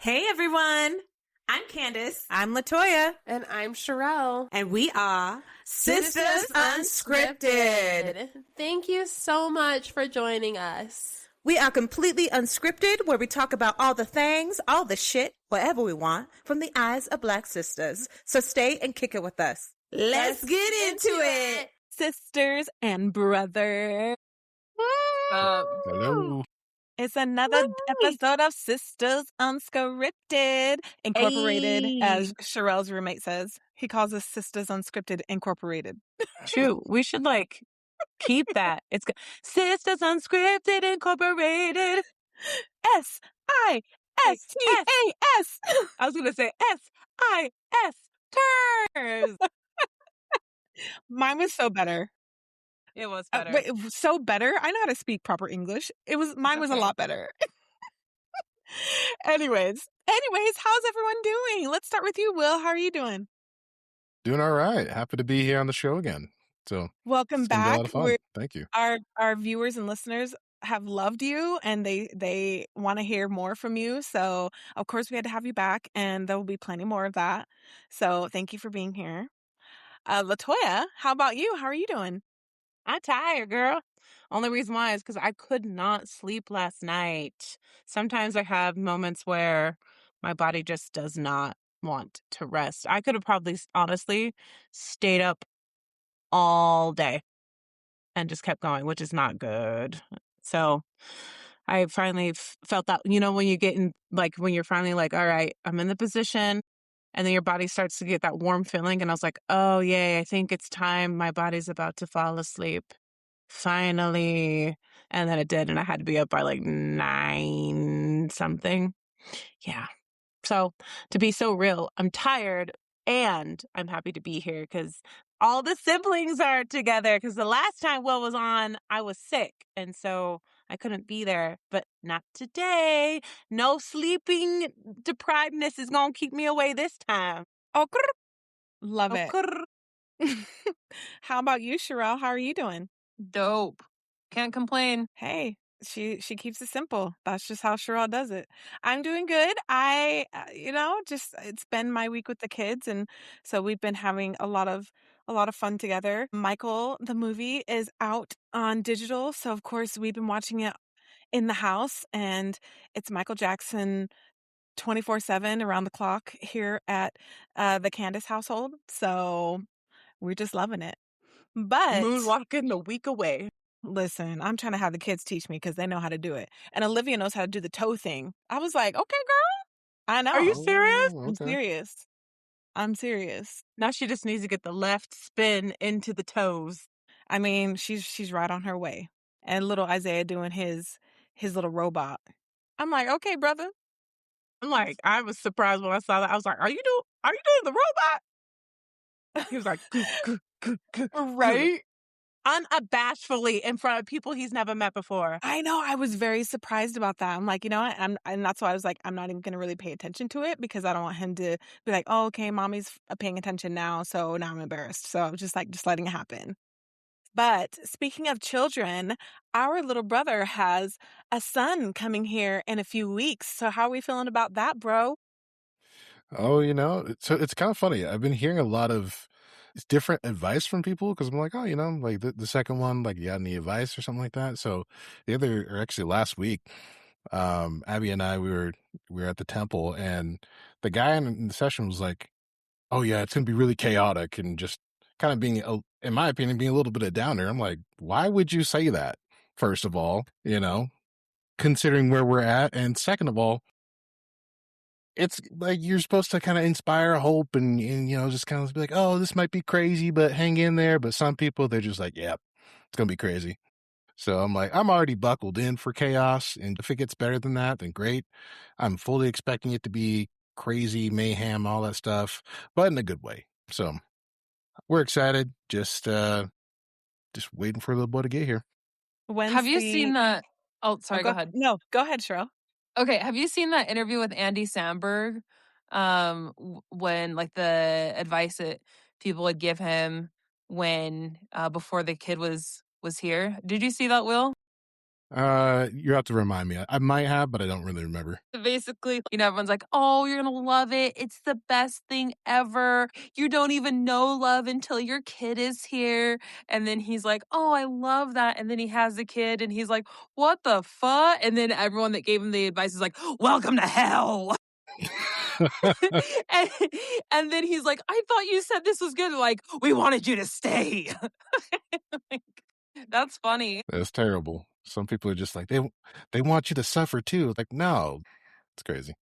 Hey everyone, I'm Candace. I'm Latoya. And I'm Sherelle. And we are Sisters Unscripted. Thank you so much for joining us. We are completely unscripted, where we talk about all the things, all the shit, whatever we want, from the eyes of Black sisters. So stay and kick it with us. Let's get into it. Sisters and brother. Hello. It's another episode of Sisters Unscripted Incorporated, as Sherelle's roommate says. He calls us Sisters Unscripted Incorporated. True. We should keep that. It's Sisters Unscripted Incorporated. S-I-S-T-A-S. I was going to say S-I-S. Ters. Mine was so better. It was better. Wait, it was so better? I know how to speak proper English. Mine was a lot better. Anyways, how's everyone doing? Let's start with you, Will. How are you doing? Doing all right. Happy to be here on the show again. So welcome back. Be a lot of fun. Thank you. Our viewers and listeners have loved you, and they want to hear more from you. So of course we had to have you back, and there will be plenty more of that. So thank you for being here. Latoya, how about you? How are you doing? I'm tired, girl. Only reason why is because I could not sleep last night. Sometimes I have moments where my body just does not want to rest. I could have probably, honestly, stayed up all day and just kept going, which is not good. So I finally felt that, when you get in, when you're finally all right, I'm in the position. And then your body starts to get that warm feeling. And I was like, oh, yay, I think it's time. My body's about to fall asleep. Finally. And then it did. And I had to be up by 9 something. Yeah. So to be so real, I'm tired and I'm happy to be here because all the siblings are together. Because the last time Will was on, I was sick. And so I couldn't be there, but not today. No sleeping deprivedness is going to keep me away this time. Oh, love it. How about you, Sherelle? How are you doing? Dope. Can't complain. Hey, she keeps it simple. That's just how Sherelle does it. I'm doing good. I, it's been my week with the kids, and so we've been having a lot of fun together. Michael, the movie, is out on digital, so of course we've been watching it in the house, and it's Michael Jackson 24/7 around the clock here at the Candace household. So we're just loving it. But moonwalking the week away. Listen, I'm trying to have the kids teach me because they know how to do it. And Olivia knows how to do the toe thing. I was like, okay, girl. I know. Are you serious? Okay. I'm serious. Now she just needs to get the left spin into the toes. I mean, she's right on her way. And little Isaiah doing his little robot. I'm like, okay, brother. I was surprised when I saw that. I was like, are you doing the robot? He was like, right? Unabashedly in front of people he's never met before. I know. I was very surprised about that. I'm like, you know what? And that's why I was like, I'm not even going to really pay attention to it because I don't want him to be like, oh, okay, mommy's paying attention now. So now I'm embarrassed. So I'm just letting it happen. But speaking of children, our little brother has a son coming here in a few weeks. So how are we feeling about that, bro? Oh, so it's kind of funny. I've been hearing a lot of different advice from people because I'm like, oh, the second one, you got any advice or something like that. So actually last week, Abby and I, we were at the temple, and the guy in the session was like, oh yeah, it's going to be really chaotic, and just kind of being, in my opinion, being a little bit of downer. I'm like, why would you say that? First of all, considering where we're at. And second of all, it's like you're supposed to kind of inspire hope and just kind of be like, oh, this might be crazy, but hang in there. But some people, they're just like, yeah, it's going to be crazy. So I'm like, I'm already buckled in for chaos. And if it gets better than that, then great. I'm fully expecting it to be crazy, mayhem, all that stuff, but in a good way. So we're excited. Just waiting for the little boy to get here. Have you seen that? Oh, sorry, go ahead. No, go ahead, Cheryl. Okay, have you seen that interview with Andy Samberg? When the advice that people would give him when before the kid was here. Did you see that, Will? You have to remind me. I might have, but I don't really remember. Basically, everyone's like, oh, you're gonna love it. It's the best thing ever. You don't even know love until your kid is here. And then he's like, oh, I love that. And then he has the kid and he's like, what the fuck? And then everyone that gave him the advice is like, welcome to hell. and, and then he's like, I thought you said this was good. Like, we wanted you to stay. Like, that's funny. That's terrible. Some people are just like, they want you to suffer too. Like, no, it's crazy.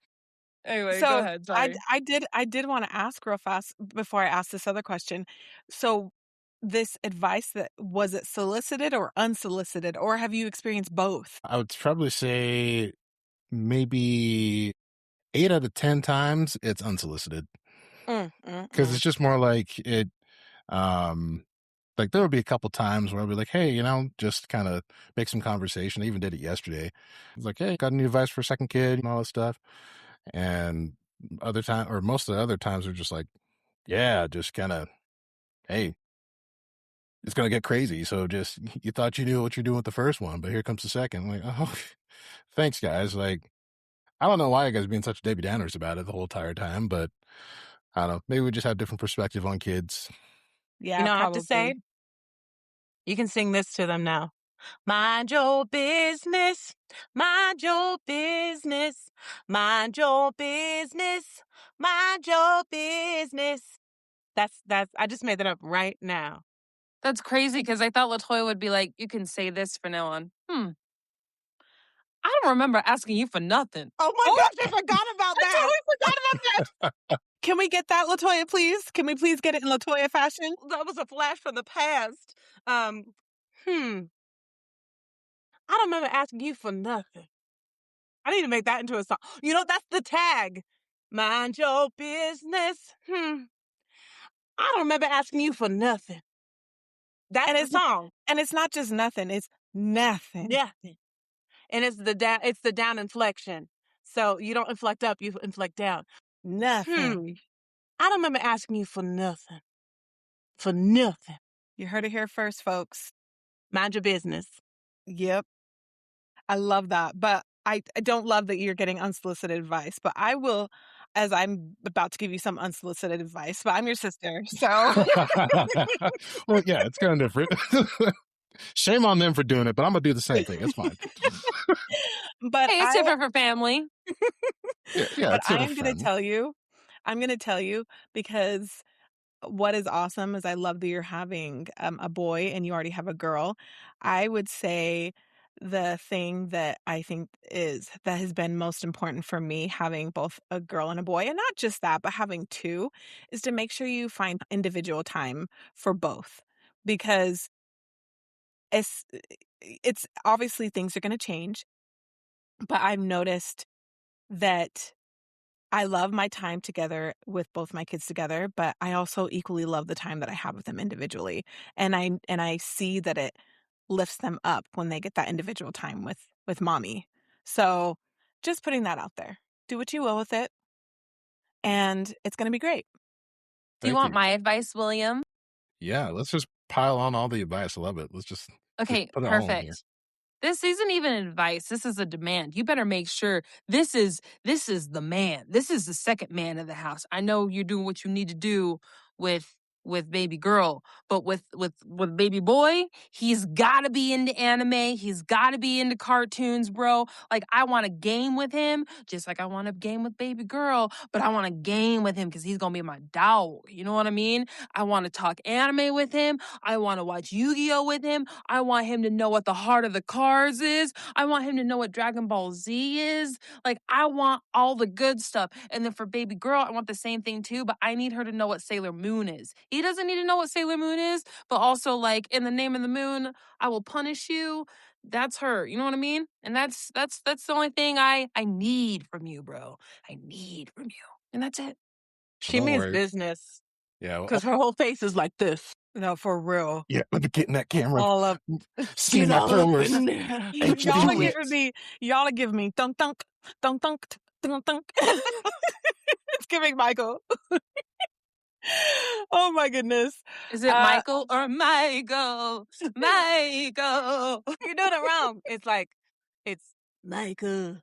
Anyway, So go ahead. Sorry. I did want to ask real fast before I ask this other question. So this advice, that was it solicited or unsolicited, or have you experienced both? I would probably say maybe 8 out of 10 times it's unsolicited. Because it's just more like it, like there will be a couple times where I'll be like, hey, just kind of make some conversation. I even did it yesterday. It's like, hey, got any advice for a second kid and all that stuff. And most of the other times are just like, yeah, just kind of, hey, it's going to get crazy. So just, you thought you knew what you're doing with the first one, but here comes the second. Like, oh, thanks guys. Like, I don't know why you guys are being such Debbie Downers about it the whole entire time, but I don't know. Maybe we just have different perspective on kids. Yeah, I have to say, you can sing this to them now. Mind your business, mind your business, mind your business, mind your business. That's I just made that up right now. That's crazy because I thought LaToya would be like, you can say this from now on. I don't remember asking you for nothing. Oh my gosh, I forgot about that. I totally forgot about that. Can we get that, LaToya, please? Can we please get it in LaToya fashion? That was a flash from the past. I don't remember asking you for nothing. I need to make that into a song. That's the tag. Mind your business. I don't remember asking you for nothing. That's the song. And it's not just nothing, it's nothing. Nothing. And it's the down inflection. So you don't inflect up, you inflect down. Nothing. I don't remember asking you for nothing. For nothing. You heard it here first, folks. Mind your business. Yep. I love that. But I don't love that you're getting unsolicited advice. But I will, as I'm about to give you some unsolicited advice, but I'm your sister. So. Well, yeah, it's kind of different. Shame on them for doing it, but I'm going to do the same thing. It's fine. But hey, it's different for family. Yeah, but I'm going to tell you because what is awesome is I love that you're having a boy and you already have a girl. I would say the thing that I think that has been most important for me, having both a girl and a boy, and not just that, but having two, is to make sure you find individual time for both, because it's obviously things are going to change, but I've noticed that I love my time together with both my kids together, but I also equally love the time that I have with them individually. And I see that it lifts them up when they get that individual time with mommy. So just putting that out there. Do what you will with it. And it's going to be great. Do you want my advice, William? Yeah, let's just pile on all the advice. I love it. Let's just Okay, put it all in here. perfect. This isn't even advice. This is a demand. You better make sure this is the man. This is the second man of the house. I know you're doing what you need to do with baby girl, but with baby boy, he's got to be into anime. He's got to be into cartoons, bro. Like, I want to game with him just like I want to game with baby girl, but I want to game with him because he's going to be my dog. You know what I mean? I want to talk anime with him. I want to watch Yu-Gi-Oh with him. I want him to know what the heart of the cards is. I want him to know what Dragon Ball Z is. Like, I want all the good stuff. And then for baby girl, I want the same thing too, but I need her to know what Sailor Moon is. He doesn't need to know what Sailor Moon is, but also, like, in the name of the moon, I will punish you. That's her. You know what I mean? And that's the only thing I need from you, bro. I need from you. And that's it. She means business. Yeah. Because her whole face is like this. No, for real. Yeah, let me get in that camera. All of see my pores. Y'all are giving me thunk thunk thunk thunk thunk thunk. It's giving Michael. Oh my goodness. Is it Michael or Michael? Michael. You're doing it wrong. It's like It's Michael.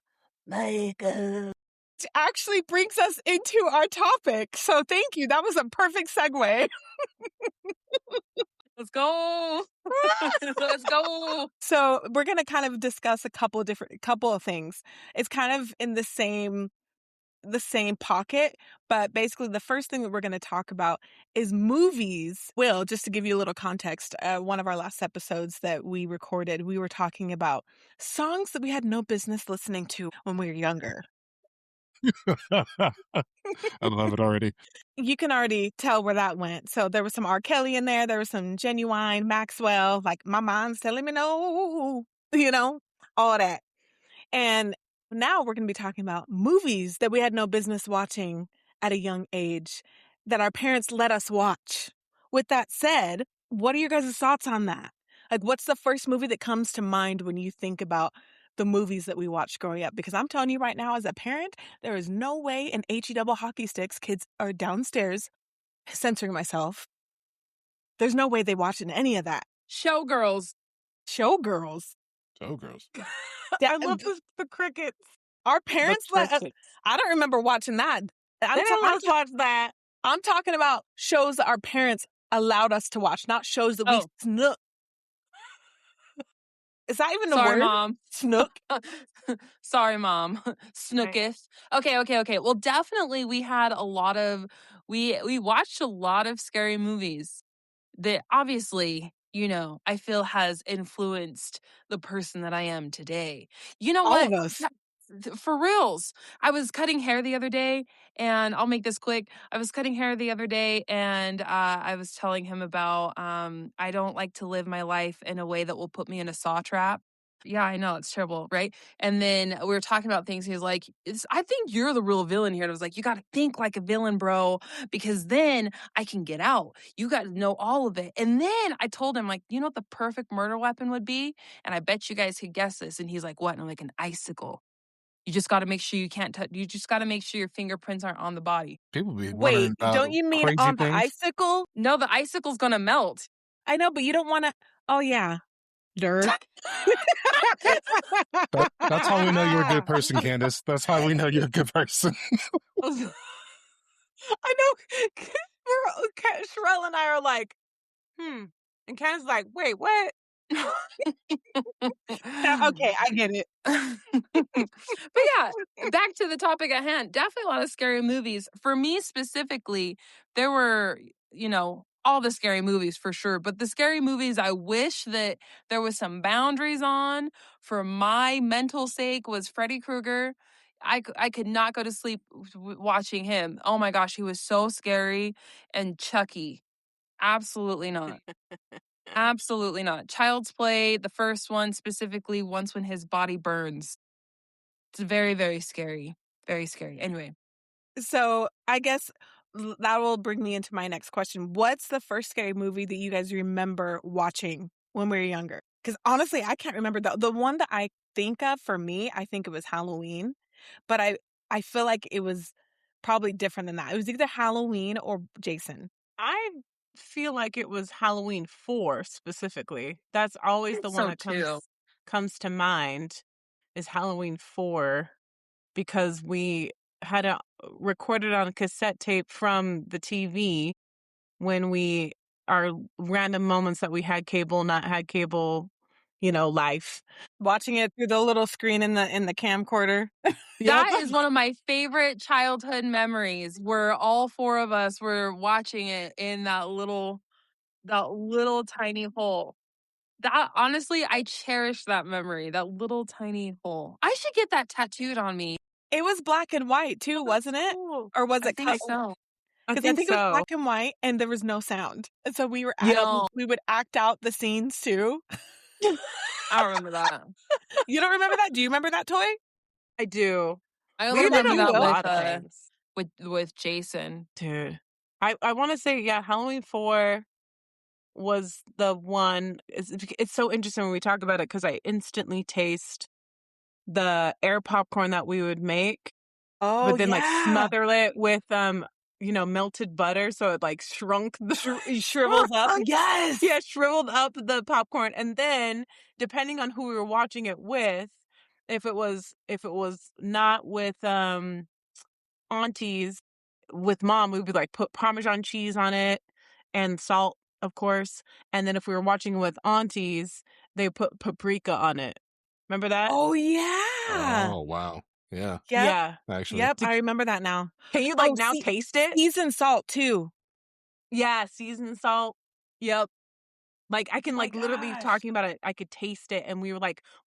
Which actually brings us into our topic. So thank you. That was a perfect segue. Let's go. Let's go. So we're going to kind of discuss a couple of things. It's kind of in the same pocket, but basically the first thing that we're going to talk about is movies. Will, just to give you a little context, one of our last episodes that we recorded, we were talking about songs that we had no business listening to when we were younger. I love it already. You can already tell where that went. So there was some R. Kelly in there. There was some Genuine, Maxwell, like My Mind's Telling Me No, all that. And now we're going to be talking about movies that we had no business watching at a young age that our parents let us watch. With that said, what are your guys' thoughts on that? Like, what's the first movie that comes to mind when you think about the movies that we watched growing up? Because I'm telling you right now, as a parent, there is no way in HE double hockey sticks, kids are downstairs, censoring myself. There's no way they watch any of that. Showgirls. Showgirls. Showgirls. I love the crickets. Our parents let us. I don't remember watching that. They didn't let us watch that. I'm talking about shows that our parents allowed us to watch, not shows that we snook. Is that even a Sorry, word? Mom. Snook? Sorry, Mom. Snooketh. Okay. Well, definitely we had a lot of we watched a lot of scary movies that obviously, I feel has influenced the person that I am today. You know All what? of us. For reals. I was cutting hair the other day, and I'll make this quick. I was cutting hair the other day, and I was telling him about I don't like to live my life in a way that will put me in a saw trap. Yeah, I know. It's terrible, right? And then we were talking about things. He was like, I think you're the real villain here. And I was like, you got to think like a villain, bro, because then I can get out. You got to know all of it. And then I told him, like, you know what the perfect murder weapon would be? And I bet you guys could guess this. And he's like, what? And I'm like, an icicle. You just got to make sure you can't touch. You just got to make sure your fingerprints aren't on the body. People be Wait, wondering about don't you mean crazy on the things. icicle? No, the icicle's going to melt. I know, but you don't want to. Oh, yeah. Dirt. That's how we know you're a good person, Candace. That's how we know you're a good person. I know. Sherelle and I are like, And Candace's like, wait, what? Okay, I get it. But yeah, back to the topic at hand. Definitely a lot of scary movies. For me specifically, there were, all the scary movies for sure. But the scary movies I wish that there was some boundaries on for my mental sake was Freddy Krueger. I could not go to sleep watching him. Oh my gosh, he was so scary. And Chucky. Absolutely not. Absolutely not. Child's Play, the first one specifically, once when his body burns. It's very, very scary. Very scary. Anyway. So I guess that will bring me into my next question. What's the first scary movie that you guys remember watching when we were younger? Because honestly, I can't remember. The one that I think of for me, I think it was Halloween. But I feel like it was probably different than that. It was either Halloween or Jason. I feel like it was Halloween 4 specifically. That's always the one that comes to mind is Halloween 4 because we had recorded on a cassette tape from the TV when our random moments that we had cable, not had cable, life. Watching it through the little screen in the camcorder. That is one of my favorite childhood memories where all four of us were watching it in that little tiny hole. That honestly, I cherish that memory, that little tiny hole. I should get that tattooed on me. It was black and white too, wasn't it? Cool. Or was it I think so. Because I think it was black and white and there was no sound. And so we would act out the scenes too. I remember that. You don't remember that? Do you remember that toy? I do. I only remember lot that of things. with Jason. Dude. I want to say, Halloween 4 was the one. It's so interesting when we talk about it because I instantly taste the air popcorn that we would make. Oh, but then smother it with melted butter so it like shrunk shrivels up. Yes. Yeah, shriveled up the popcorn. And then depending on who we were watching it with, if it was not with aunties, with mom, we'd be like put Parmesan cheese on it and salt, of course. And then if we were watching with aunties, they put paprika on it. Remember that? Oh yeah. Oh wow. Yeah. Yep. Yeah. Actually. Yep. I remember that now. Can you now taste it? Seasoned salt too. Yeah, seasoned salt. Yep. Like I can literally gosh. talking about it, I could taste it, and we were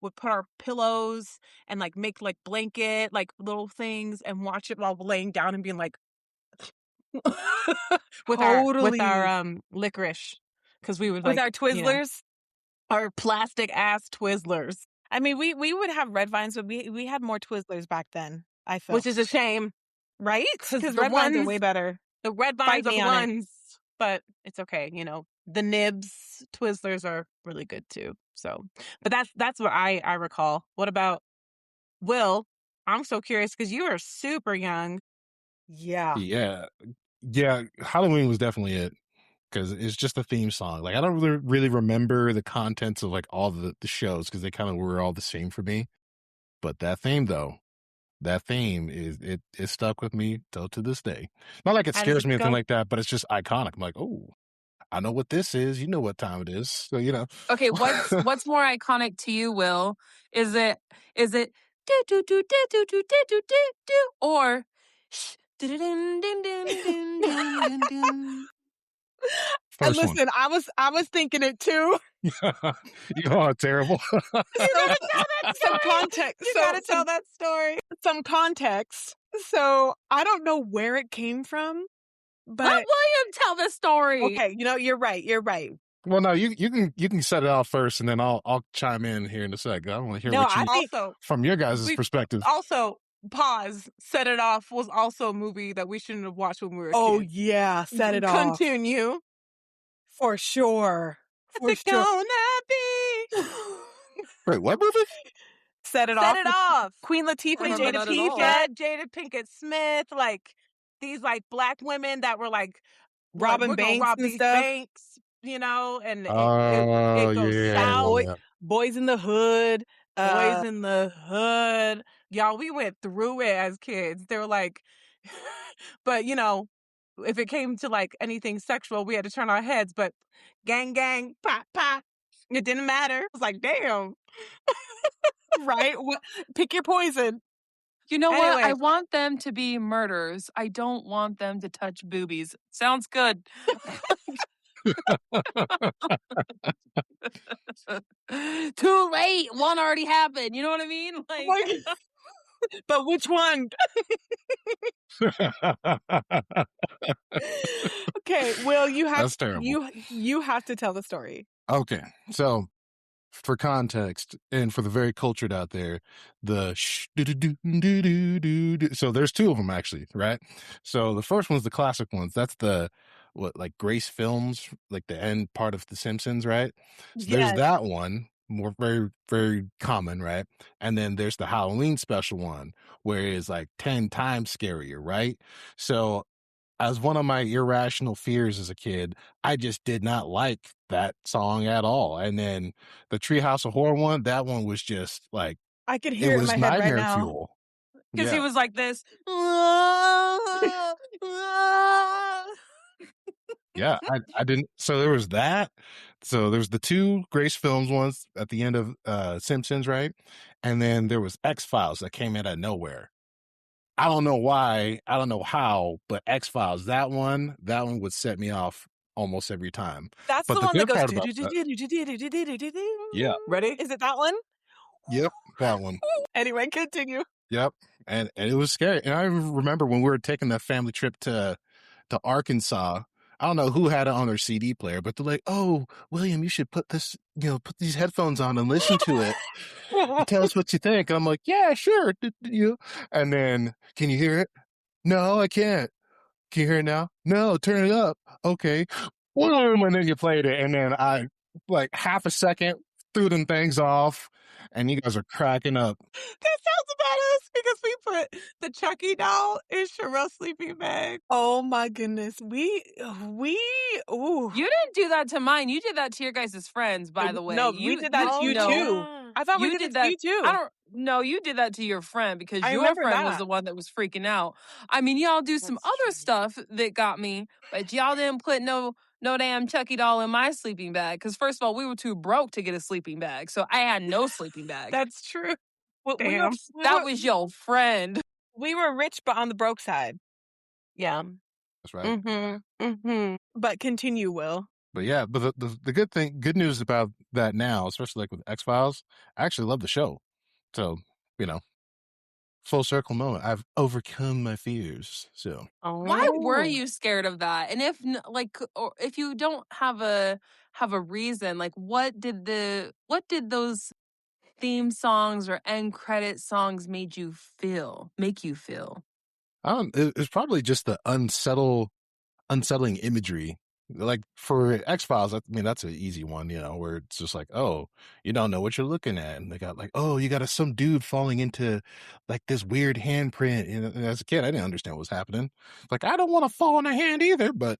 would put our pillows and make blanket little things and watch it while laying down and being like with our licorice, because we would with our Twizzlers, our plastic ass Twizzlers. I mean, we would have red vines, but we had more Twizzlers back then. I felt, which is a shame, right? Because red vines are way better. The red vines are the ones, but it's okay. The nibs Twizzlers are really good too. So, but that's what I recall. What about Will? I'm so curious because you are super young. Yeah. Halloween was definitely it, because it's just a theme song. Like I don't really remember the contents of all the shows, because they kind of were all the same for me. But that theme though, is it stuck with me till to this day. Not like it scares me or anything like that, but it's just iconic. I'm like, oh, I know what this is. You know what time it is. So Okay, what's more iconic to you, Will? Is it do do do do do do do do do or And listen, I was thinking it too. You are terrible. You gotta tell that story. Some context. You gotta tell that story. Some context. So I don't know where it came from, but let William tell the story. Okay, you're right. You're right. Well, no, you can set it off first, and then I'll chime in here in a sec. I want to hear from your guys' perspective. Also, pause. Set It Off was also a movie that we shouldn't have watched when we were kids. Oh yeah, Set It Off. Continue. For sure. What's it gonna be? Wait, what movie? Set It Off. Set It Off. Queen Latifah, Jada Pinkett Smith, these black women that were robbing banks and stuff. Banks, and it Oh, goes south. Boys in the Hood. Boys in the Hood. Y'all, we went through it as kids. They were but if it came to anything sexual, we had to turn our heads. But gang, gang, pop, pop, it didn't matter. It was damn. Right? Pick your poison. You know what? I want them to be murders. I don't want them to touch boobies. Sounds good. Too late. One already happened. You know what I mean? But which one? Okay, Will, That's terrible. You have to tell the story. Okay, so for context and for the very cultured out there, the so there's two of them actually, right? So the first one's the classic ones. That's the Grace Films, the end part of The Simpsons, right? So there's that one, more very, very common, right? And then there's the Halloween special one, where it's 10 times scarier, right? So as one of my irrational fears as a kid, I just did not like that song at all. And then the Treehouse of Horror one, that one was just I could hear it in my head right now. Fuel. Because he was like this. Yeah, I didn't. So there was that. So there's the two Grace Films ones at the end of Simpsons, right? And then there was X-Files that came in out of nowhere. I don't know why, I don't know how, but X-Files, that one would set me off almost every time. That's but the one that goes. Yeah. Ready? Is it that one? Yep, that one. Anyway, continue. Yep, and it was scary. And I remember when we were taking that family trip to Arkansas. I don't know who had it on their CD player, but they're like, "Oh, William, you should put this, put these headphones on and listen to it. And tell us what you think." And I'm like, "Yeah, sure." And then, can you hear it? No, I can't. Can you hear it now? No, turn it up. Okay. And then you played it, and then I, half a second, threw them things off, and you guys are cracking up. That sounds about us, because we put the Chucky doll in Sherelle's sleeping bag. Oh my goodness. Ooh. You didn't do that to mine. You did that to your guys' friends, by the way. No, we did that to you no, too. I thought we you did it that. to you too. I don't. No, you did that to your friend because I your remember friend was that. the one that was freaking out. I mean, y'all do some That's other true. stuff that got me, but y'all didn't put no damn Chucky doll in my sleeping bag. Because first of all, we were too broke to get a sleeping bag, so I had no sleeping bag. That's true. Damn. That was your friend. We were rich, but on the broke side. Yeah. That's right. Mm-hmm. Mm-hmm. But continue, Will. But yeah, but the good news about that now, especially like with X-Files, I actually love the show. So, you know, full circle moment. I've overcome my fears. So Why were Oh. you scared of that? And if you don't have a reason, like what did those theme songs or end credit songs make you feel? it's probably just the unsettling imagery. Like for X-Files, I mean, that's an easy one, you know, where it's just like, oh, you don't know what you're looking at. And they got like, oh, you got some dude falling into like this weird handprint. And as a kid, I didn't understand what was happening. Like, I don't want to fall in a hand either, but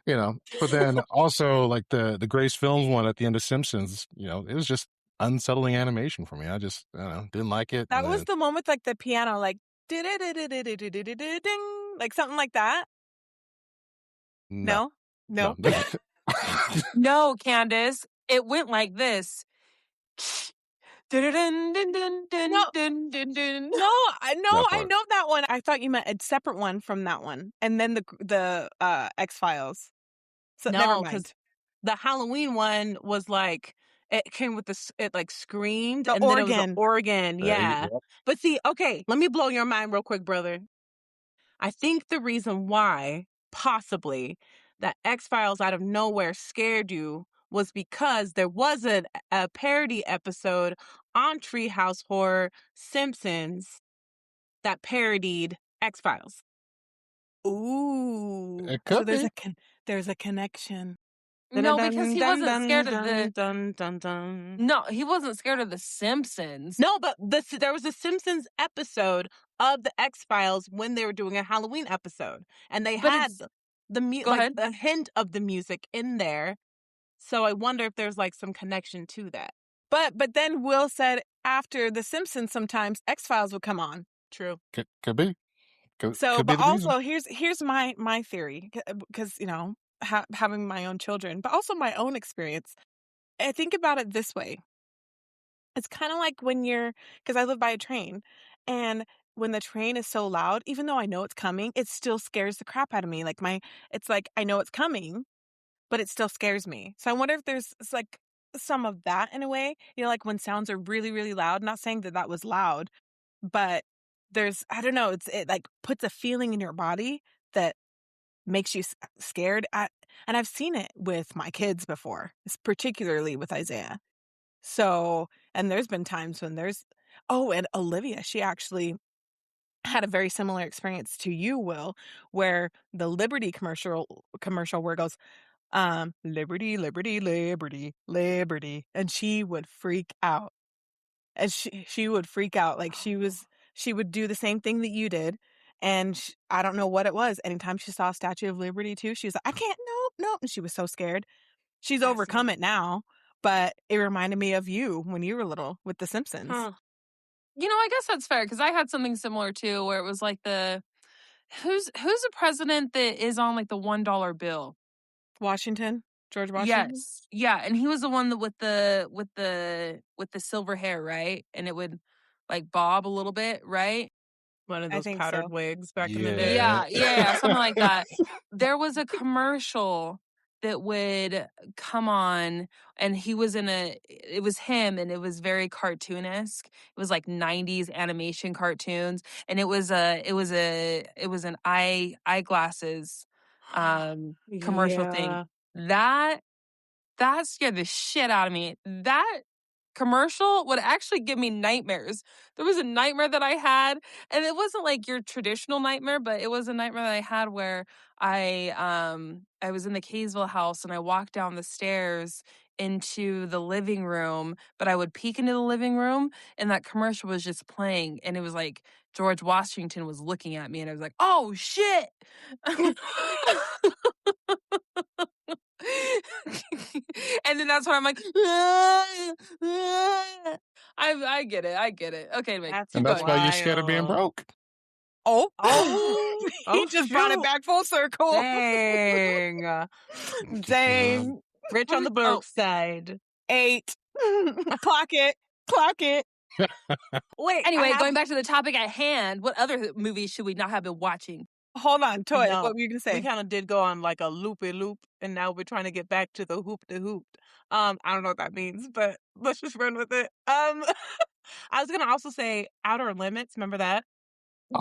you know, but then also like the Grace Films one at the end of Simpsons, you know, it was just unsettling animation for me. I just, I don't know, didn't like it. That was the one with like the piano, like ding, like something like that. No. No, Candace. It went like this. No, I know that one. I thought you meant a separate one from that one, and then the X-Files. So never No, mind. because the Halloween one was like it came with it like screamed, The and then it was organ. an organ. Yeah. But see, okay, let me blow your mind real quick, brother. I think the reason why, possibly, that X-Files out of nowhere scared you was because there was a parody episode on Treehouse Horror Simpsons that parodied X-Files. Ooh. It So could be. there's a connection. No, because he wasn't scared of the. Dun. No, he wasn't scared of the Simpsons. No, but there was a Simpsons episode of the X-Files when they were doing a Halloween episode, and they had Go ahead. a hint of the music in there. So I wonder if there's like some connection to that. But then Will said after the Simpsons, sometimes X-Files would come on. True. Could be. So, could be but the reason. also here's my theory, because you know, having my own children, but also my own experience. I think about it this way. It's kind of like when because I live by a train, and when the train is so loud, even though I know it's coming, it still scares the crap out of me. Like it's like I know it's coming, but it still scares me. So I wonder if it's like some of that in a way. You know, like when sounds are really, really loud. Not saying that was loud, but I don't know, it like puts a feeling in your body that makes you scared. And I've seen it with my kids before, particularly with Isaiah. So, and there's been times when and Olivia, she actually had a very similar experience to you, Will, where the Liberty commercial where it goes, Liberty, Liberty, Liberty, Liberty. And she would freak out. And she would freak out. Like she would do the same thing that you did. And I don't know what it was. Anytime she saw Statue of Liberty too, she was like, I can't, nope. And she was so scared. She's overcome it now, but it reminded me of you when you were little with The Simpsons. Huh. You know, I guess that's fair because I had something similar too, where it was like who's a president that is on like the $1 bill? Washington, George Washington. Yes, yeah, and he was the one that with the silver hair, right? And it would like bob a little bit, right? One of I those think powdered so. wigs back in the day. Yeah, something like that. There was a commercial that would come on, and it was him, and it was very cartoonesque. It was like 90s animation cartoons, and it was an eyeglasses commercial thing. That scared the shit out of me. That commercial would actually give me nightmares. There was a nightmare that I had, and it wasn't like your traditional nightmare, but it was a nightmare that I had where I was in the Kaysville house and I walked down the stairs into the living room, but I would peek into the living room and that commercial was just playing and it was like George Washington was looking at me and I was like, "Oh shit." And then that's why I'm like, I get it. I get it. Okay, wait. That's Keep And that's going. why you're scared of being wild. broke. Oh, Oh, he just brought it shoot. back full circle. Dang. Dang. Rich on the broke side. 8. Clock it. Clock it. Wait. Anyway, going back to the topic at hand, what other movies should we not have been watching? Hold on, Toy. No, What were you gonna say? we kind of did go on like a loopy loop, and now we're trying to get back to the hoop de hoop. I don't know what that means, but let's just run with it. I was gonna also say Outer Limits. Remember that?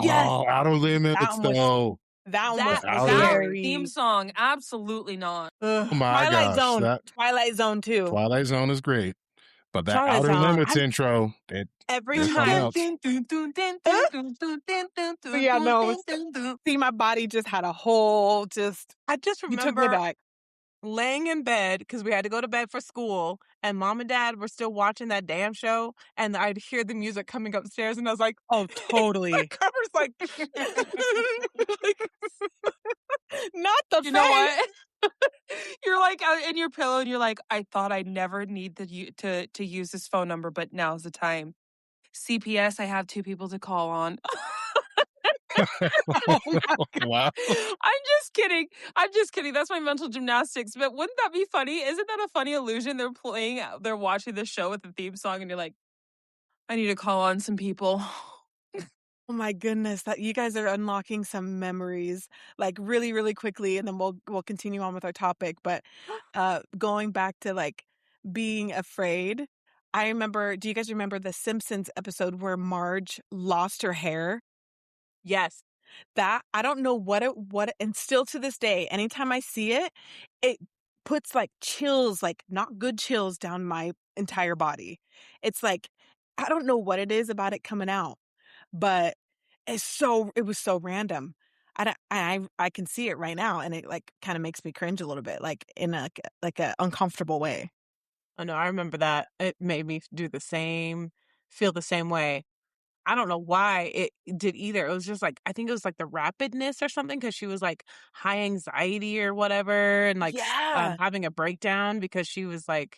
Yes. Oh, Outer Limits, That one was- though. That one was That was That scary. theme song, absolutely not. Oh my Twilight gosh. Zone. That Twilight Zone too. Twilight Zone is great. But that Twilight Outer Zone, Limits I- intro, Every there's something time. else. Yeah, no. See, my body just had a whole I just you took me remember back. laying in bed because we had to go to bed for school, and mom and dad were still watching that damn show, and I'd hear the music coming upstairs, and I was like, Oh, totally. the cover's like, Not the You know face. what? You're like in your pillow and you're like, I thought I'd never need to use this phone number, but now's the time. CPS, I have 2 people to call on. Oh my God. Wow. I'm just kidding. I'm just kidding. That's my mental gymnastics. But wouldn't that be funny? Isn't that a funny illusion? They're watching the show with the theme song and you're like, I need to call on some people. Oh my goodness, that you guys are unlocking some memories like really, really quickly, and then we'll continue on with our topic. But going back to like being afraid, I remember. Do you guys remember the Simpsons episode where Marge lost her hair? yes. That I don't know and still to this day, anytime I see it, it puts like chills, like not good chills down my entire body. It's like I don't know what it is about it coming out, but it was so random. I can see it right now, and it like kind of makes me cringe a little bit, like in a uncomfortable way. Oh no, I remember that. It made me feel the same way. I don't know why it did either. It was just like, I think it was like the rapidness or something because she was like high anxiety or whatever and like Yeah. having a breakdown because she was like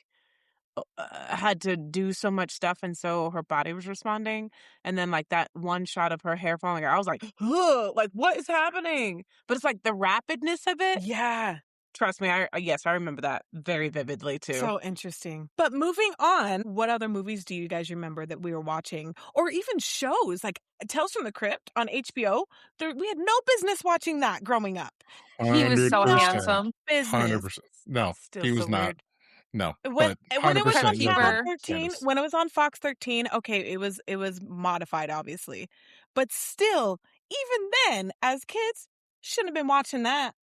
had to do so much stuff and so her body was responding. And then like that one shot of her hair falling out, I was like, ugh, like what is happening? But it's like the rapidness of it. Yeah. Trust me, I remember that very vividly too. So interesting. But moving on, what other movies do you guys remember that we were watching? Or even shows like Tales from the Crypt on HBO? We had no business watching that growing up. He was so 100%. handsome. Business. 100%. No, Still he was so not. weird. No. When But it was 100% on no Keeper. Channel good, 13, Candace. when it was on Fox 13, okay, it was modified, obviously. But still, even then, as kids, shouldn't have been watching that.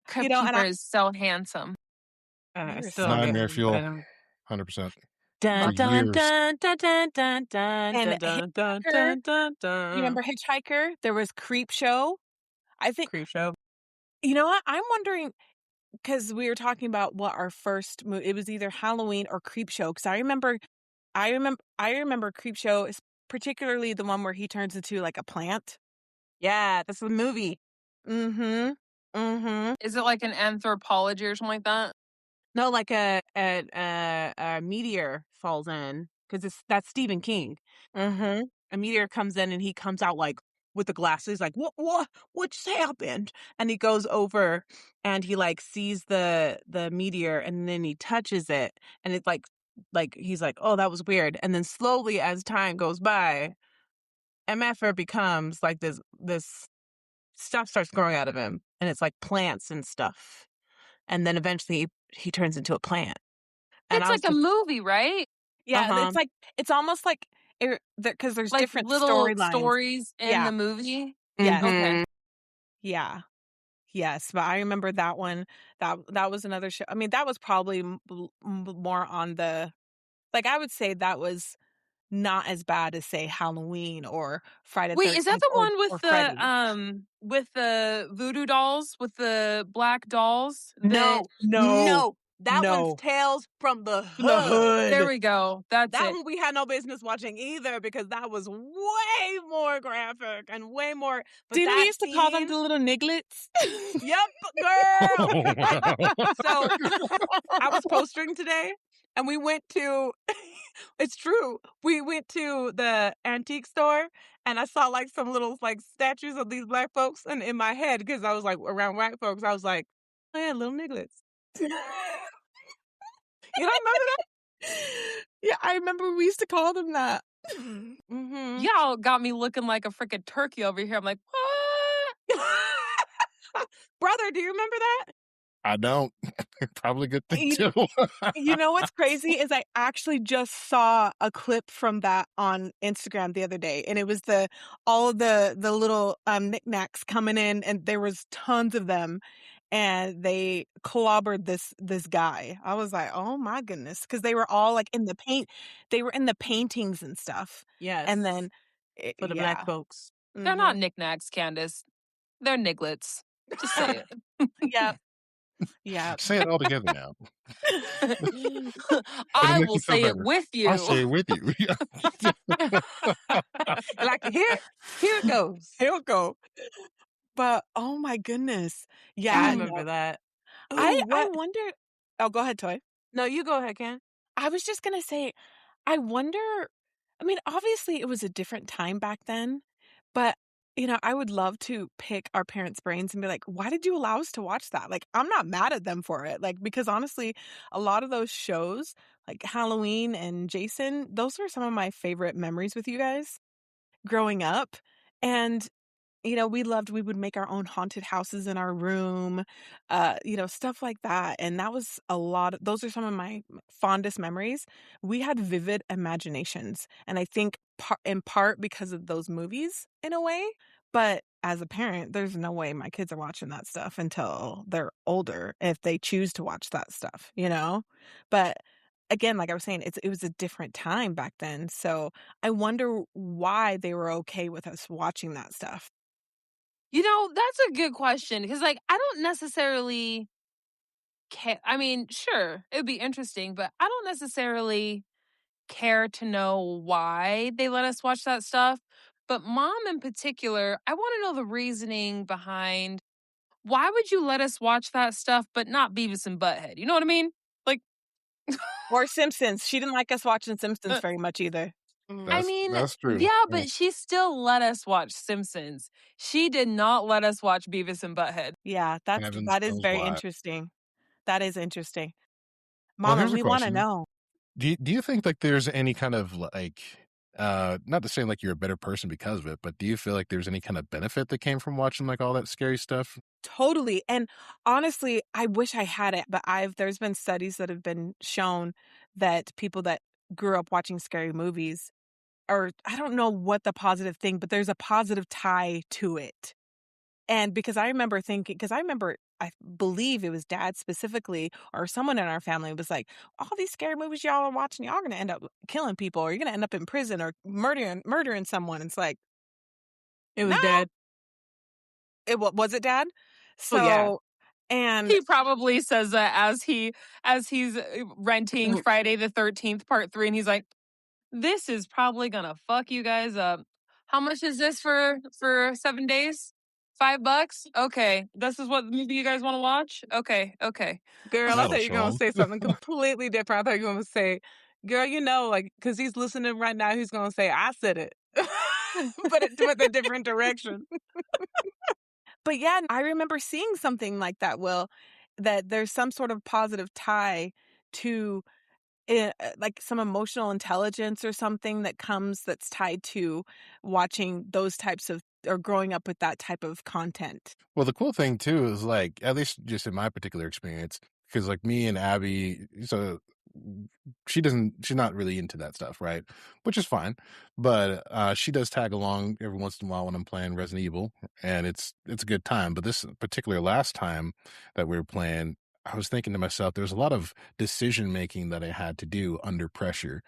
Crypt You know, and Keeper is so handsome. I You're still so don't get Nightmare it, Fuel. but, 100%. Dun, For dun, years. dun, dun, dun, dun, dun, And dun, dun, Hitchhiker, dun, dun, dun. you remember Hitchhiker? There was Creep Show. I think, Creep Show? you know what? I'm wondering, because we were talking about what our first movie, it was either Halloween or Creep Show. Because I remember Creep Show, particularly the one where he turns into like a plant. Yeah, that's the movie. Mm-hmm. Mm-hmm. Is it like an anthropology or something like that? No, like a meteor falls in because that's Stephen King. Mm-hmm. A meteor comes in and he comes out like with the glasses, like what just happened? And he goes over and he like sees the meteor and then he touches it and it's like he's like, oh, that was weird. And then slowly as time goes by, MFer becomes like this stuff starts growing out of him and it's like plants and stuff. And then eventually he turns into a plant. And It's I was like a just, movie, right? Yeah, it's almost like because there's Like different little storylines. stories in Yeah. the movie. Yes. Okay. Yeah. Yes, but I remember that one. That was another show. I mean, that was probably more on the, like, I would say that was not as bad as say Halloween or Friday the Wait, is that 13th the or, one or Freddy. with the voodoo dolls with the black dolls? no, No. That one's No. Tales from the From the Hood. There hood. we go. That's That it. one we had no business watching either because that was way more graphic and way more. But Didn't that we used to call them scene, the little nigglets? yep, girl. So I was postering today, and we went to. It's true. We went to the antique store, and I saw like some little like statues of these black folks, and in my head, because I was like around white folks, I was like, oh yeah, little nigglets. You don't remember that? Yeah, I remember we used to call them that. Mm-hmm. Y'all got me looking like a freaking turkey over here. I'm like, what? Brother, do you remember that? I don't. Probably a good thing You- too. You know what's crazy is I actually just saw a clip from that on Instagram the other day, and it was all of the little knickknacks coming in, and there was tons of them, and they clobbered this guy. I was like, oh my goodness, because they were all like in the paint, they were in the paintings and stuff, Yes. and then For the yeah. black folks. They're not knickknacks, Candace. They're nigglets. Just say it. Yeah, yeah. Say it all together now. I make will you feel say it better. with you. I'll say it with you. I like to hear it. Here it goes. He'll go. But oh my goodness, I yeah. remember that. I Ooh, what? wonder. Oh, go ahead, Toy. No, you go ahead, Ken. I was just gonna say, I wonder. I mean, obviously, it was a different time back then, but I would love to pick our parents' brains and be like, "Why did you allow us to watch that?" Like, I'm not mad at them for it, like because honestly, a lot of those shows, like Halloween and Jason, those were some of my favorite memories with you guys growing up, and we would make our own haunted houses in our room, stuff like that. And that was those are some of my fondest memories. We had vivid imaginations. And I think in part because of those movies in a way. But as a parent, there's no way my kids are watching that stuff until they're older if they choose to watch that stuff, But again, like I was saying, it was a different time back then. So I wonder why they were okay with us watching that stuff. That's a good question because, like, I don't necessarily care. I mean, sure, it would be interesting, but I don't necessarily care to know why they let us watch that stuff. But mom in particular, I want to know the reasoning behind why would you let us watch that stuff, but not Beavis and Butthead? You know what I mean? Like, Or Simpsons. She didn't like us watching Simpsons very much either. I mean, That's true. yeah, but she still let us watch Simpsons. She did not let us watch Beavis and Butthead. Yeah, that is knows very why. interesting. That is interesting. Well, Mama, here's a we want to question. know. Do you think like there's any kind of like not to say like you're a better person because of it, but do you feel like there's any kind of benefit that came from watching like all that scary stuff? Totally. And honestly, I wish I had it, but there's been studies that have been shown that people that grew up watching scary movies, or I don't know what the positive thing, but there's a positive tie to it. And because I believe it was dad specifically or someone in our family was like, all these scary movies y'all are watching, y'all are going to end up killing people or you're going to end up in prison or murdering someone. It's like, It was no. Dad. Was it dad? So, Oh, yeah. and He probably says that as he's renting Friday the 13th Part 3, and he's like, this is probably gonna fuck you guys up. How much is this for 7 days? $5? Okay. This is what movie you guys want to watch? Okay. Girl, I That'll thought you were show going 'em. to say something completely different. I thought you were going to say, girl, like, because he's listening right now, he's going to say, I said it. But it went a different direction. But yeah, I remember seeing something like that, Will, that there's some sort of positive tie to like some emotional intelligence or something that's tied to watching those types of or growing up with that type of content. Well, the cool thing too is like, at least just in my particular experience, because like me and Abby, so she's not really into that stuff, right? Which is fine, but she does tag along every once in a while when I'm playing Resident Evil, and it's a good time. But this particular last time that we were playing, I was thinking to myself, there's a lot of decision making that I had to do under pressure.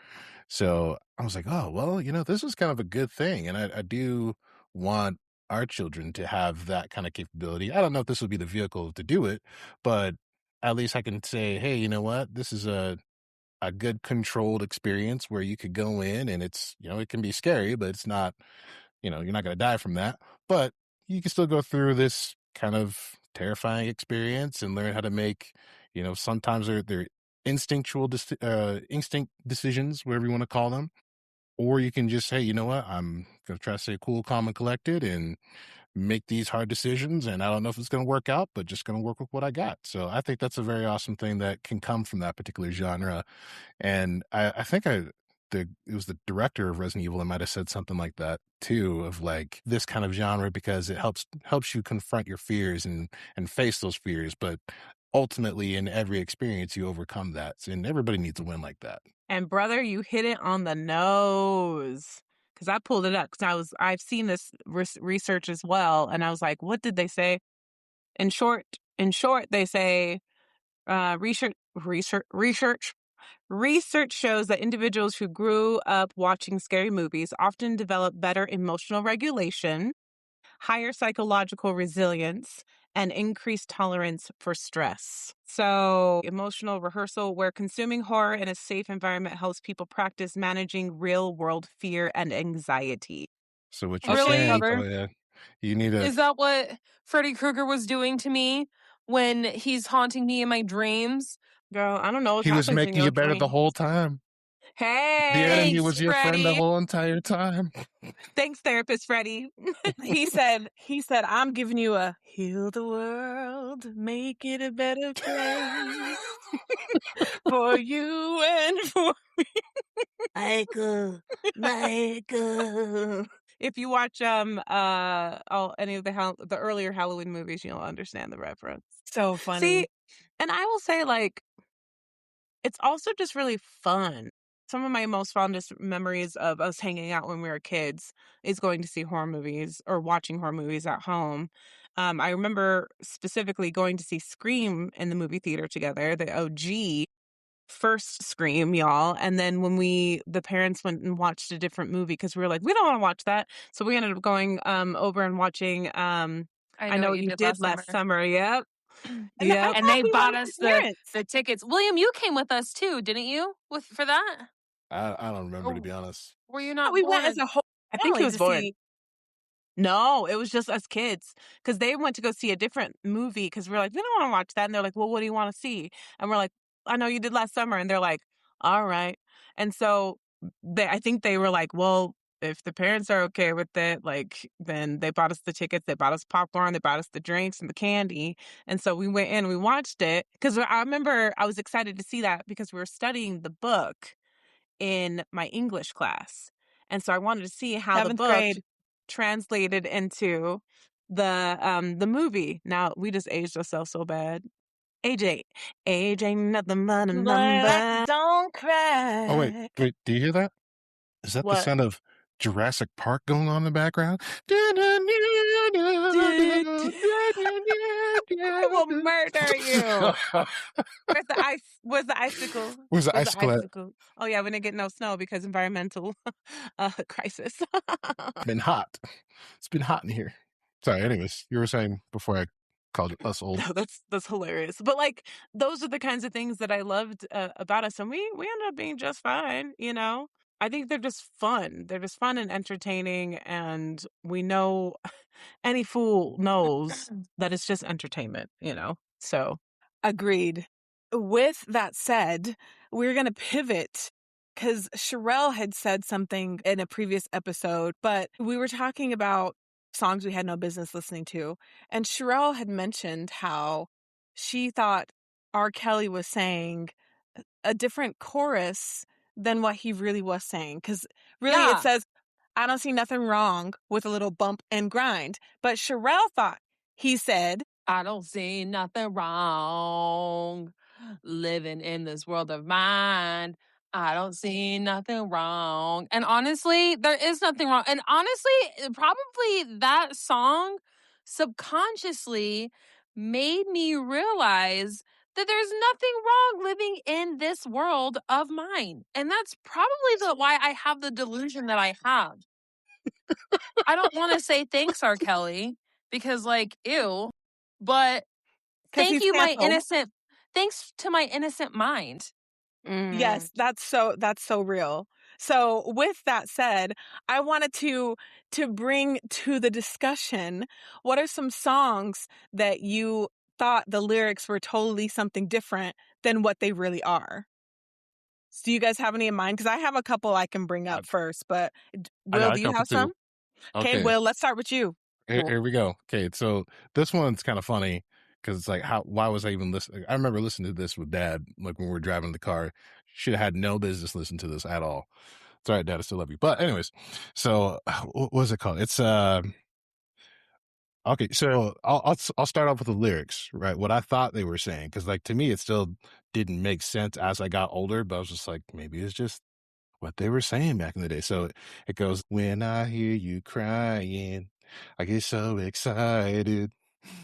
So I was like, oh, well, this is kind of a good thing. And I do want our children to have that kind of capability. I don't know if this will be the vehicle to do it, but at least I can say, hey, you know what? This is a good controlled experience where you could go in and it's, it can be scary, but it's not, you're not going to die from that. But you can still go through this kind of terrifying experience and learn how to make, sometimes they're instinct decisions, whatever you want to call them. Or you can just say, you know what, I'm going to try to stay cool, calm, and collected and make these hard decisions. And I don't know if it's going to work out, but just going to work with what I got. So I think that's a very awesome thing that can come from that particular genre. And I think it was the director of Resident Evil that might have said something like that too, of like this kind of genre, because it helps you confront your fears and face those fears. But ultimately, in every experience, you overcome that. And everybody needs a win like that. And brother, you hit it on the nose. Because I pulled it up because I've seen this research as well, and I was like, what did they say? In short, they say research shows that individuals who grew up watching scary movies often develop better emotional regulation, higher psychological resilience, and increased tolerance for stress. So, emotional rehearsal, where consuming horror in a safe environment helps people practice managing real-world fear and anxiety. So what you're Really? saying, Cover? oh yeah, you need a. Is that what Freddy Krueger was doing to me when he's haunting me in my dreams? Girl, I don't know. He was making you better the whole time. Hey, The enemy Thanks, was your friend the Freddy. whole entire time. Thanks, therapist Freddy. He said, I'm giving you a heal the world, make it a better place for you and for me. Michael. If you watch any of the earlier Halloween movies, you'll understand the reference. So funny. See, and I will say, like, it's also just really fun. Some of my most fondest memories of us hanging out when we were kids is going to see horror movies or watching horror movies at home. I remember specifically going to see Scream in the movie theater together, the OG first Scream, y'all. And then when the parents went and watched a different movie because we were like, we don't want to watch that. So we ended up going over and watching I Know What You Did Last Summer. Yep. Yeah, And they bought us the parents. tickets. William, you came with us too, didn't you? For that? I don't remember, to be honest. Were you not We born went as a whole I think he family was to born. see. No, it was just us kids because they went to go see a different movie because we're like, we don't want to watch that. And they're like, well, what do you want to see? And we're like, I Know You Did Last Summer. And they're like, all right. And so I think they were like, well, if the parents are okay with it, like, then they bought us the tickets, they bought us popcorn, they bought us the drinks and the candy. And so we went in and we watched it because I remember I was excited to see that because we were studying the book in my English class. And so I wanted to see how the 7th book grade. translated into the movie. Now we just aged ourselves so bad. Age ain't nothing but a number. Don't cry. Oh wait, do you hear that? Is that the What? sound of Jurassic Park going on in the background? I will murder you. Where's the icicle? Where's the icicle? Oh yeah, we didn't get no snow because environmental crisis. It's been hot. It's been hot in here. Sorry, anyways, you were saying before I called us old. No, that's hilarious. But like those are the kinds of things that I loved about us, and we ended up being just fine, you know. I think they're just fun. They're just fun and entertaining, and we know any fool knows that it's just entertainment, you know. So Agreed. With that said, we're going to pivot because Sherelle had said something in a previous episode, but we were talking about songs we had no business listening to. And Sherelle had mentioned how she thought R. Kelly was saying a different chorus than what he really was saying. Because really it says, I don't see nothing wrong with a little bump and grind. But Sherelle thought he said, I don't see nothing wrong living in this world of mine. I don't see nothing wrong. And honestly, there is nothing wrong. And honestly, probably that song subconsciously made me realize that there's nothing wrong living in this world of mine. And that's probably why I have the delusion that I have. I don't want to say thanks, R. Kelly, because like, ew. But thank you, my innocent thanks to my innocent mind. Yes, that's so real. So with that said, I wanted to bring to the discussion, what are some songs that you thought the lyrics were totally something different than what they really are? So do you guys have any in mind? Because I have a couple I can bring I, up first, but I Will, got do a you couple have too. some? Okay, Okay. Will, let's start with you. Here we go. Okay, so this one's kind of funny because it's like, why was I even listening? I remember listening to this with Dad, like when we were driving the car. Should have had no business listening to this at all. It's all right, Dad, I still love you. But anyways, so what was it called? It's okay. So I'll start off with the lyrics, right? What I thought they were saying, because like to me, it still didn't make sense as I got older. But I was just like, maybe it's just what they were saying back in the day. So it goes, when I hear you crying, I get so excited.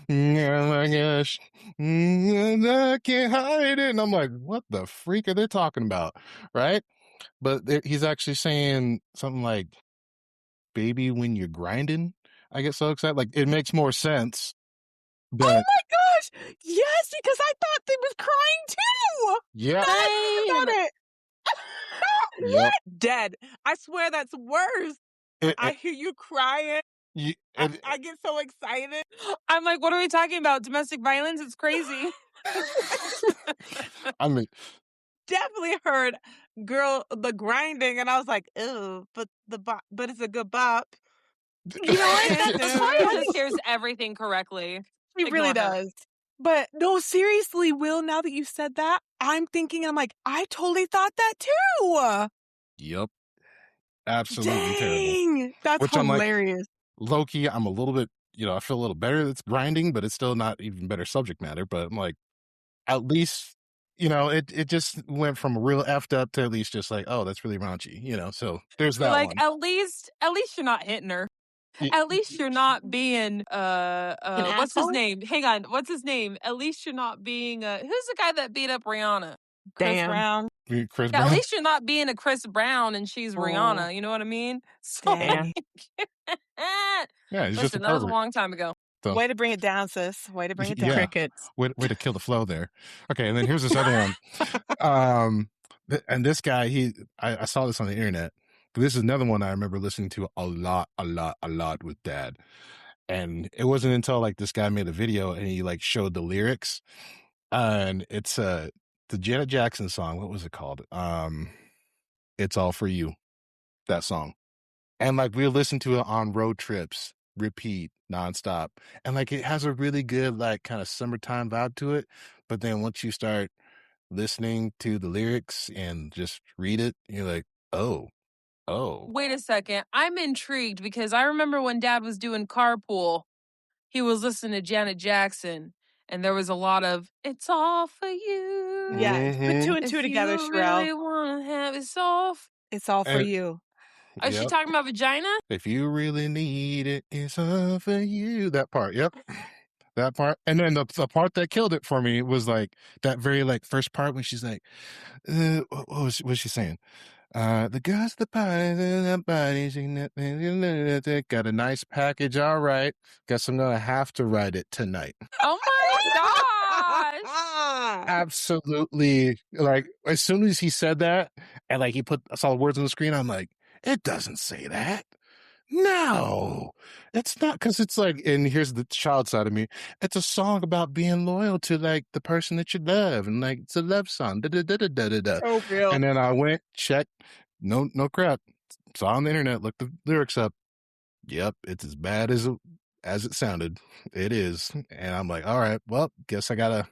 Oh my gosh. I can't hide it. And I'm like, what the freak are they talking about? Right? But he's actually saying something like, baby, when you're grinding, I get so excited. Like, it makes more sense. Oh my gosh! Yes, because I thought they was crying too! Yeah. Now I think about it. Yep. Dead. I swear that's worse. I hear you crying. I get so excited. I'm like, what are we talking about? Domestic violence? It's crazy. I mean, definitely heard the grinding, and I was like, ew, but it's a good bop. You know what? Latoya Dude. just hears everything correctly. She really does. But no, seriously, Will, now that you said that, I'm thinking, I'm like, I totally thought that too. Yep. Absolutely Dang, terrible. that's Which hilarious. I'm like, low-key, I'm a little bit, I feel a little better that's grinding, but it's still not even better subject matter. But I'm like, at least, it just went from real effed up to at least just like, oh, that's really raunchy, so there's that like, one. at least you're not hitting her. At least you're not being what's his name? Hang on, what's his name? At least you're not being who's the guy that beat up Rihanna? Chris Brown. Chris Yeah, Brown. at least you're not being a Chris Brown and she's Rihanna. You know what I mean? So, Dang. Yeah, he's just a listen, that was a pervert. long time ago. So, Way to bring it down, sis. Way to bring it down. yeah, Crickets. way to kill the flow there. Okay, and then here's this other one. And this guy, I saw this on the internet. This is another one I remember listening to a lot with Dad. And it wasn't until like this guy made a video and he like showed the lyrics. And it's the Janet Jackson song. What was it called? It's All For You, that song. And like we listen to it on road trips, repeat, nonstop. And like it has a really good like kind of summertime vibe to it. But then once you start listening to the lyrics and just read it, you're like, oh. Wait a second. I'm intrigued because I remember when Dad was doing carpool, he was listening to Janet Jackson, and there was a lot of "It's all for you." Yeah, put two and two together, If you Sherelle. really want to have It's all for you. Is she talking about vagina? If you really need it, it's all for you. That part, yep. That part. And then the part that killed it for me was like that very like first part when she's like, what was she saying? The girls, the parties, and the bodies, got a nice package. All right. Guess I'm going to have to write it tonight. Oh my gosh. Absolutely. Like, as soon as he said that and like I saw the words on the screen, I'm like, it doesn't say that. No, it's not, because it's like, and here's the child side of me. It's a song about being loyal to like the person that you love, and like it's a love song. So real. And then I went, checked, no crap. Saw on the internet, looked the lyrics up. Yep, it's as bad as it sounded. It is. And I'm like, all right, well, guess I gotta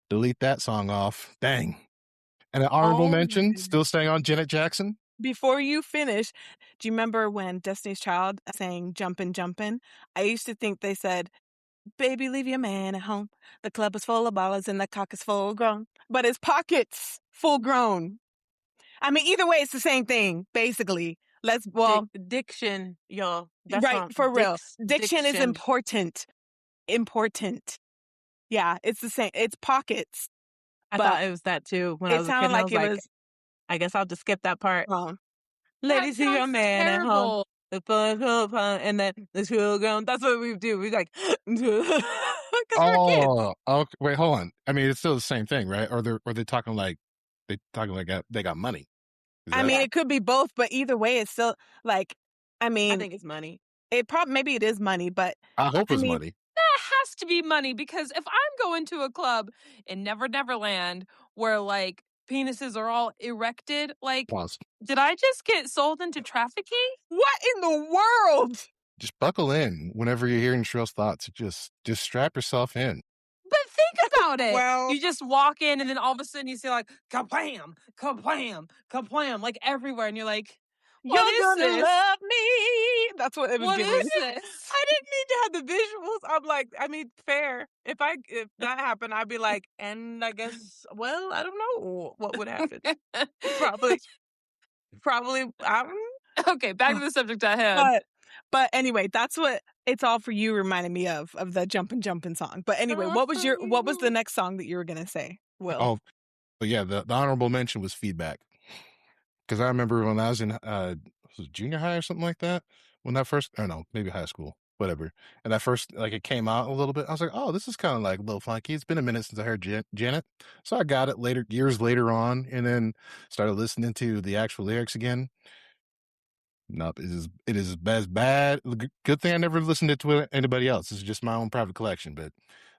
delete that song off. Dang. And an honorable mention, still staying on Janet Jackson. Before you finish, do you remember when Destiny's Child sang Jumpin' Jumpin'? I used to think they said, baby, leave your man at home. The club is full of ballers and the cock is full grown. But his pocket's full grown. I mean, either way, it's the same thing, basically. Diction, y'all. Right, for real. Diction is important. Important. Yeah, it's the same. It's pockets. I thought it was that too when I was a kid. Like it was. I guess I'll just skip that part. Wrong. Ladies, see your man at home. The fun, and then the full grown. That's what we do. We like. Because we're kids. Oh, okay. Wait, hold on. I mean, it's still the same thing, right? Or they talking like they got money? Is I that mean, it could be both, but either way, it's still like, I I mean, think it's money. maybe it is money, but I hope I it's mean, money. That has to be money because if I'm going to a club in Neverland where like penises are all erected, like, Pause. did I just get sold into trafficking? what in the world? Just buckle in whenever you're hearing Shrill's thoughts. Just strap yourself in. But think about it. Well- you just walk in and then all of a sudden you see like kablam, kablam, kablam, like everywhere, and you're like, You're what is gonna this? love me. That's what it was What giving. is this? I didn't need to have the visuals. I'm like, I mean, fair. If that happened, I'd be like, and I guess, well, I don't know what would happen. Probably. Okay, back to the subject at hand. But anyway, that's what It's All For You reminded me of the Jumpin' song. But anyway, what was the next song that you were gonna say, Will? Oh, but yeah, the honorable mention was Feedback. Because I remember when I was in was it junior high or something like that, when that first, or no, maybe high school, whatever. And that first, like, it came out a little bit. I was like, oh, this is kind of like a little funky. It's been a minute since I heard Janet. So I got it years later on, and then started listening to the actual lyrics again. Nope, it is as bad. Good thing I never listened to it to anybody else. This is just my own private collection, but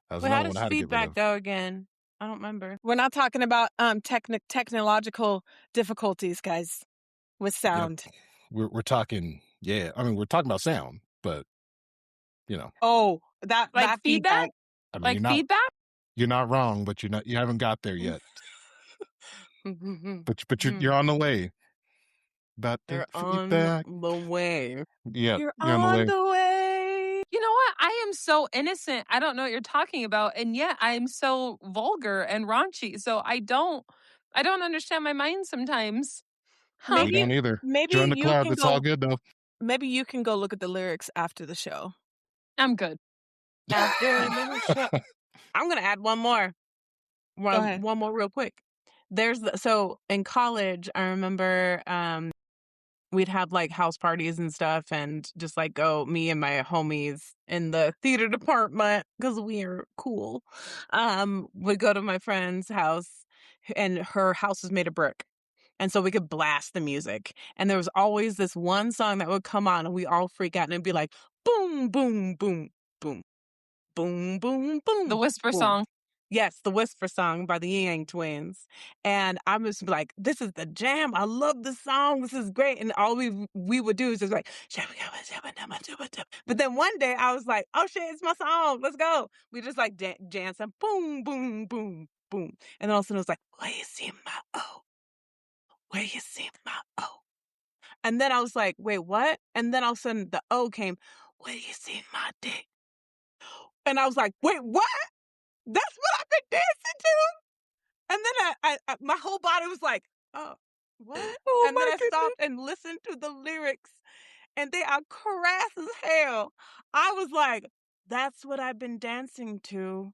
that was Wait, how another one does I had to get rid feedback of. go again? I don't remember. We're not talking about technological difficulties, guys, with sound. We're talking, yeah. I mean, we're talking about sound, but you know, Oh, that feedback? I mean, Like feedback? You're not wrong, but you haven't got there yet. but you're on the way. About They're the on feedback. the way. Yeah, You're on the way. way. You know what? I am so innocent. I don't know what you're talking about, and yet I'm so vulgar and raunchy. So I don't understand my mind sometimes. Huh? We don't either. Maybe Join the you club. can It's go. all good though. Maybe you can go look at the lyrics after the show. I'm good. After the show. I'm gonna add one more. Go ahead. One more real quick. So in college, I remember we'd have like house parties and stuff, and just like go, me and my homies in the theater department, because we are cool. Would go to my friend's house, and her house was made of brick. And so we could blast the music. And there was always this one song that would come on, and we all freak out, and it'd be like, boom, boom, boom, boom, boom, boom, boom. The whisper boom. song. Yes, the Whisper Song by the Yang Twins. And I was like, this is the jam. I love this song. This is great. And all we would do is just like, but then one day I was like, oh shit, it's my song. Let's go. We just like dancing, boom, boom, boom, boom. And then all of a sudden it was like, where you see my O? Where you see my O? And then I was like, wait, what? And then all of a sudden the O came, where you see my dick? And I was like, wait, what? That's what I've been dancing to. And then I my whole body was like, oh, what? Oh, and then my I stopped and listened to the lyrics, and they are crass as hell. I was like, that's what I've been dancing to.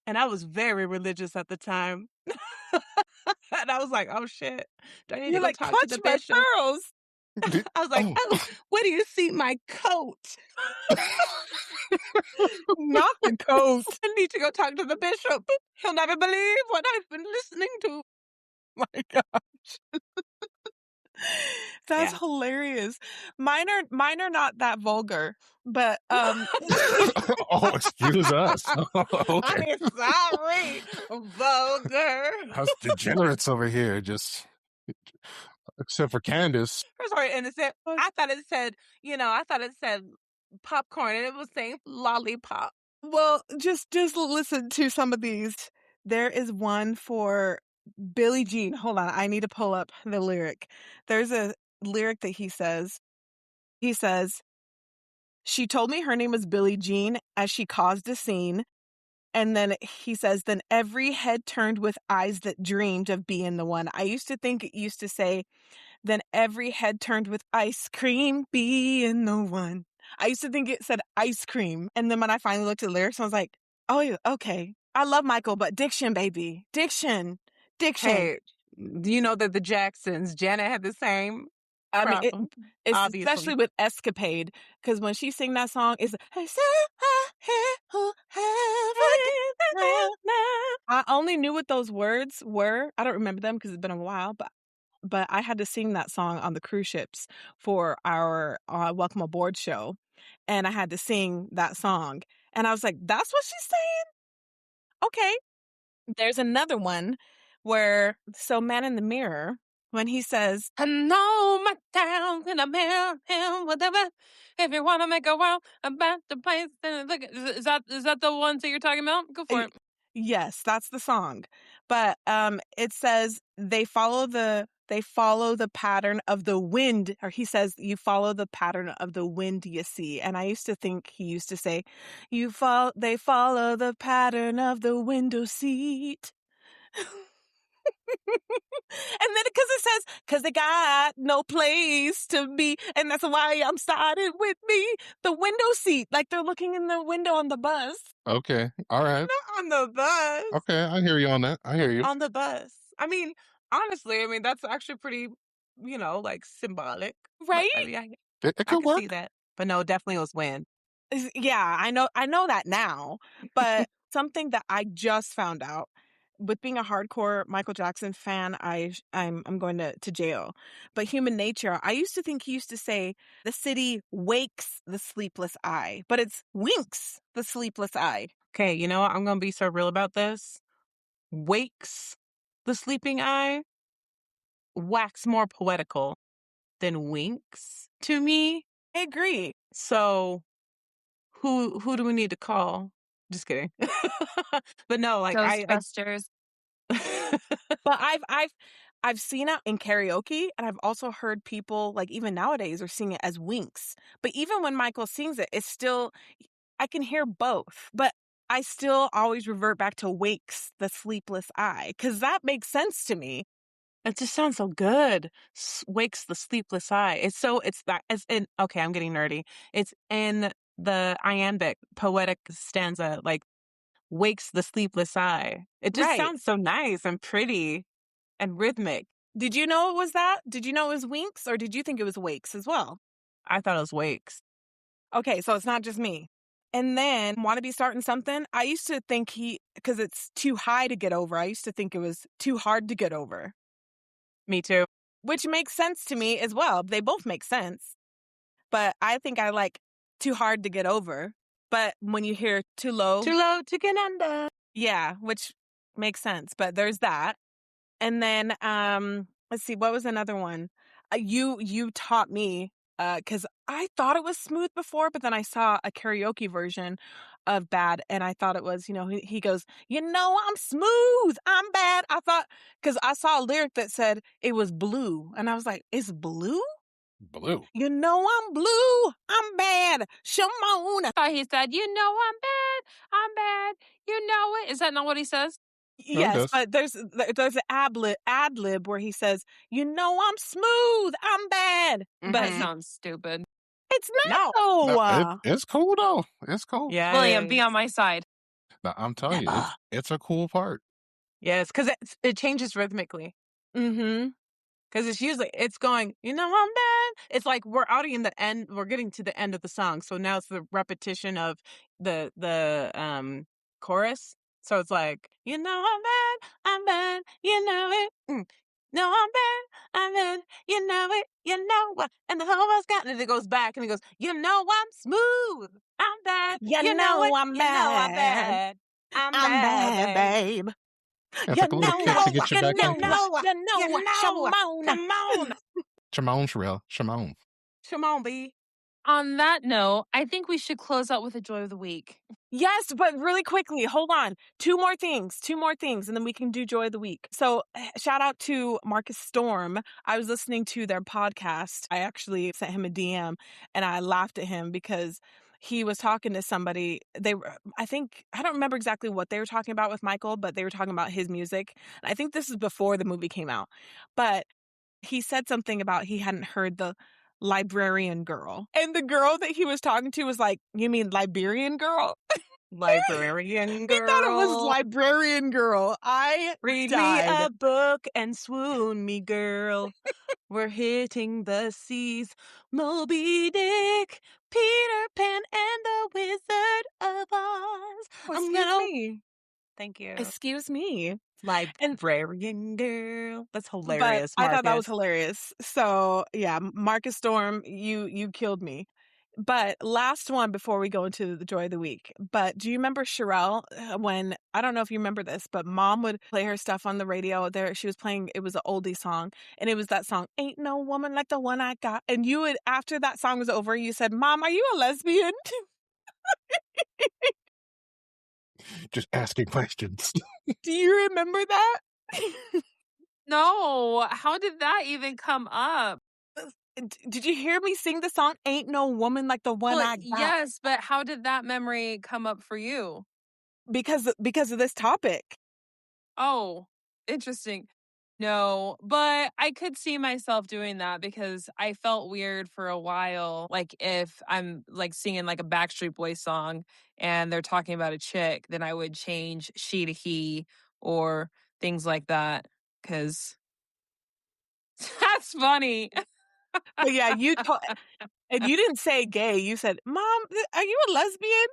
And I was very religious at the time. And I was like, oh shit. Do I need You're to go like, talk clutch to the my bishop? pearls. I was like, oh, where do you see my coat? Not the coast. I need to go talk to the bishop. He'll never believe what I've been listening to. My gosh. That's Yeah. hilarious. Mine are not that vulgar, but Oh, excuse us. Okay. I'm sorry, vulgar. Us degenerates over here, just except for Candace. I'm sorry, and I thought it said popcorn, and it was saying lollipop. well, just listen to some of these. There is one for Billie Jean. Hold on, I need to pull up the lyric. There's a lyric that he says. He says, "She told me her name was Billie Jean as she caused a scene." And then he says, "Then every head turned with eyes that dreamed of being the one." I used to think it used to say, "Then every head turned with ice cream being the one." I used to think it said ice cream. And then when I finally looked at the lyrics, I was like, oh, yeah, okay. I love Michael, but diction, baby. Diction. Hey, you know that the Jacksons, Janet had the same problem. It's obviously. especially with Escapade, because when she sing that song, it's I only knew what those words were. I don't remember them because it's been a while, but I had to sing that song on the cruise ships for our welcome aboard show, and I had to sing that song, and I was like, "That's what she's saying." Okay. There's another one where Man in the Mirror, when he says, I know my town in a mirror, whatever. If you want to make a world about the place, look, is that the ones that you're talking about? Go for it. Yes, that's the song. But it says they follow the pattern of the wind, or he says you follow the pattern of the wind you see. And I used to think he used to say they follow the pattern of the window seat. And then because it says, because they got no place to be, and that's why I'm starting with me, the window seat, like they're looking in the window on the bus. Okay. All right. Not on the bus. Okay. I hear you on that. I hear you. On the bus. I mean, honestly, that's actually pretty, like symbolic. Right? But, yeah, It I could can work. see that. But no, definitely was wind. Yeah, I know that now. But something that I just found out with being a hardcore Michael Jackson fan, I'm going to jail. But Human Nature, I used to think he used to say the city wakes the sleepless eye, but it's winks the sleepless eye. Okay, you know what? I'm going to be so real about this. Wakes the sleeping eye wax more poetical than winks to me. I agree. So who do we need to call? Just kidding. But no, like Ghostbusters. But I've seen it in karaoke, and I've also heard people, like, even nowadays, are singing it as winks. But even when Michael sings it, it's still, I can hear both. But I still always revert back to wakes the sleepless eye, because that makes sense to me. It just sounds so good. Wakes the sleepless eye. Okay, I'm getting nerdy. It's in the iambic poetic stanza, like wakes the sleepless eye. It just Right. sounds so nice and pretty and rhythmic. Did you know it was that? Did you know it was winks, or did you think it was wakes as well? I thought it was wakes. Okay, so it's not just me. And then Want to Be Starting Something, I used to think because it's too high to get over, I used to think it was too hard to get over. Me too. Which makes sense to me as well. They both make sense. But I think I like Too Hard to Get Over. But when you hear Too Low to get under. Yeah, which makes sense. But there's that. And then let's see, what was another one? You taught me, because I thought it was Smooth before, but then I saw a karaoke version of Bad, and I thought it was, he goes, I'm smooth, I'm bad. I thought, because I saw a lyric that said it was blue, and I was like, it's blue? Blue. I'm blue, I'm bad, Shimona. I thought he said, I'm bad, you know it. Is that not what he says? Yes, but there's an ad lib where he says, I'm smooth, I'm bad. But But that sounds stupid. it's not. No, it's cool though. It's cool. Yeah, William, be on my side. No, I'm telling you, it's a cool part. Yes, because it changes rhythmically. Mm-hmm. Because it's going, I'm bad. It's like we're outing the end. We're getting to the end of the song. So now it's the repetition of the chorus. So it's like, I'm bad, you know it. No, I'm bad, you know it, you know what. And the whole world's got it. It goes back and it goes, I'm smooth, I'm bad, You know it, I'm you know I'm bad. bad. I'm bad, babe. babe. It's like a little kick to get you back in. Shimona. Shimon's real. Shimon. Shimon B. On that note, I think we should close out with the joy of the week. Yes, but really quickly, hold on. Two more things, and then we can do Joy of the Week. So shout out to Marcus Storm. I was listening to their podcast. I actually sent him a DM and I laughed at him because he was talking to somebody. I don't remember exactly what they were talking about with Michael, but they were talking about his music. I think this is before the movie came out. But he said something about he hadn't heard the Librarian Girl. And the girl that he was talking to was like, you mean Liberian Girl? Librarian Girl. He thought it was Librarian Girl. I Read died. me a book and swoon me, girl. We're hitting the seas. Moby Dick, Peter Pan, and the Wizard of excuse me. Thank you. Excuse me. And Librarian girl. That's but hilarious, I thought that was Marcus. hilarious. So yeah, Marcus Storm, you killed me. But last one before we go into the joy of the week. But do you remember Sherelle when, I don't know if you remember this, but mom would play her stuff on the radio. There she was playing, it was an oldie song, and it was that song, Ain't No Woman Like the One I Got. And you would, after that song was over, you said, Mom, are you a lesbian? Just asking questions. Do you remember that? No, how did that even come up? Did you hear me sing the song Ain't No Woman Like the One Well, I Got? yes, but how did that memory come up for you? Because of this topic. Oh, interesting. No, but I could see myself doing that because I felt weird for a while. Like if I'm like singing like a Backstreet Boys song and they're talking about a chick, then I would change she to he or things like that. Cause that's funny. But yeah, and you didn't say gay. You said, Mom, are you a lesbian?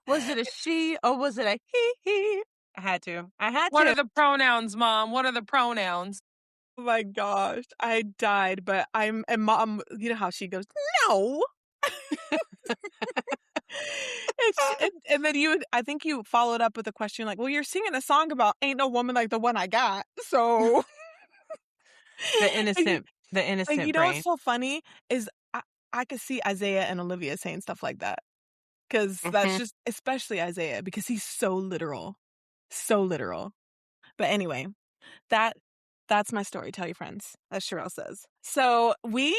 Was it a she or was it a he? I had to. What are the pronouns, Mom? What are the pronouns? Oh my gosh, I died. But and Mom, you know how she goes, no. And then I think you followed up with a question like, well, you're singing a song about Ain't No Woman Like the One I Got. So The innocent and you know brain. what's so funny is I could see Isaiah and Olivia saying stuff like that. Because that's just, especially Isaiah, because he's so literal. So literal. But anyway, that's my story. Tell your friends, as Sherelle says. So we're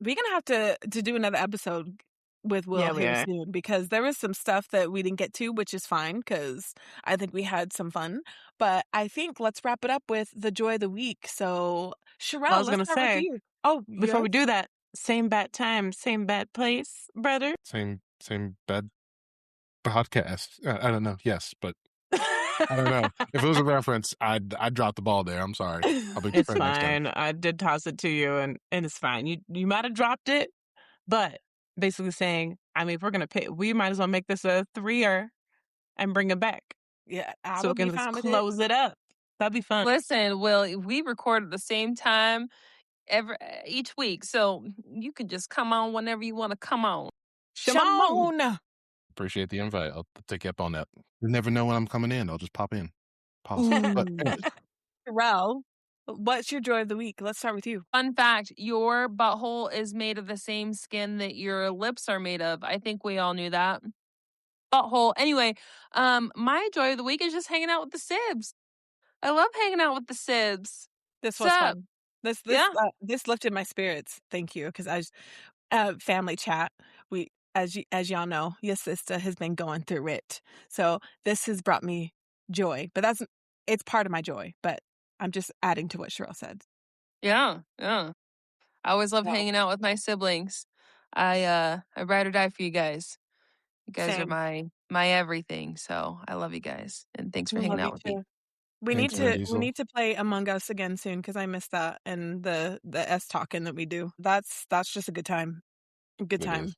gonna have to do another episode with Will here soon, because there was some stuff that we didn't get to, which is fine because I think we had some fun. But I think let's wrap it up with the joy of the week. So Sherelle, I was let's gonna start with say, you. Oh, before we do that, same bad time, same bad place, brother. Same bad podcast. I don't know. Yes, but I don't know. If it was a reference, I'd drop the ball there. I'm sorry. I'll be It's prepared next time. fine. I did toss it to you, and it's fine. You might have dropped it, but basically saying, I mean, if we're gonna pay, we might as well make this a 3-er and bring it back. Yeah, I So would we be can fine just with close it up. That'd be fun. Listen, Will, we record at the same time each week, so you can just come on whenever you want to come on. Shimon. Appreciate the invite. I'll take you up on that. You never know when I'm coming in. I'll just pop in. But anyways. Sherelle, what's your joy of the week? Let's start with you. Fun fact, your butthole is made of the same skin that your lips are made of. I think we all knew that. Butthole. Anyway, my joy of the week is just hanging out with the Sibs. I love hanging out with the Sibs. This was fun. This lifted my spirits. Thank you, because family chat. We, as y'all know, your sister has been going through it, so this has brought me joy. But it's part of my joy. But I'm just adding to what Sherelle said. Yeah. I always love hanging out with my siblings. I ride or die for you guys. You guys are my everything. So I love you guys, and thanks for hanging out with me. We need to play Among Us again soon, because I missed that, and the S talking that we do. That's just a good time. Good time.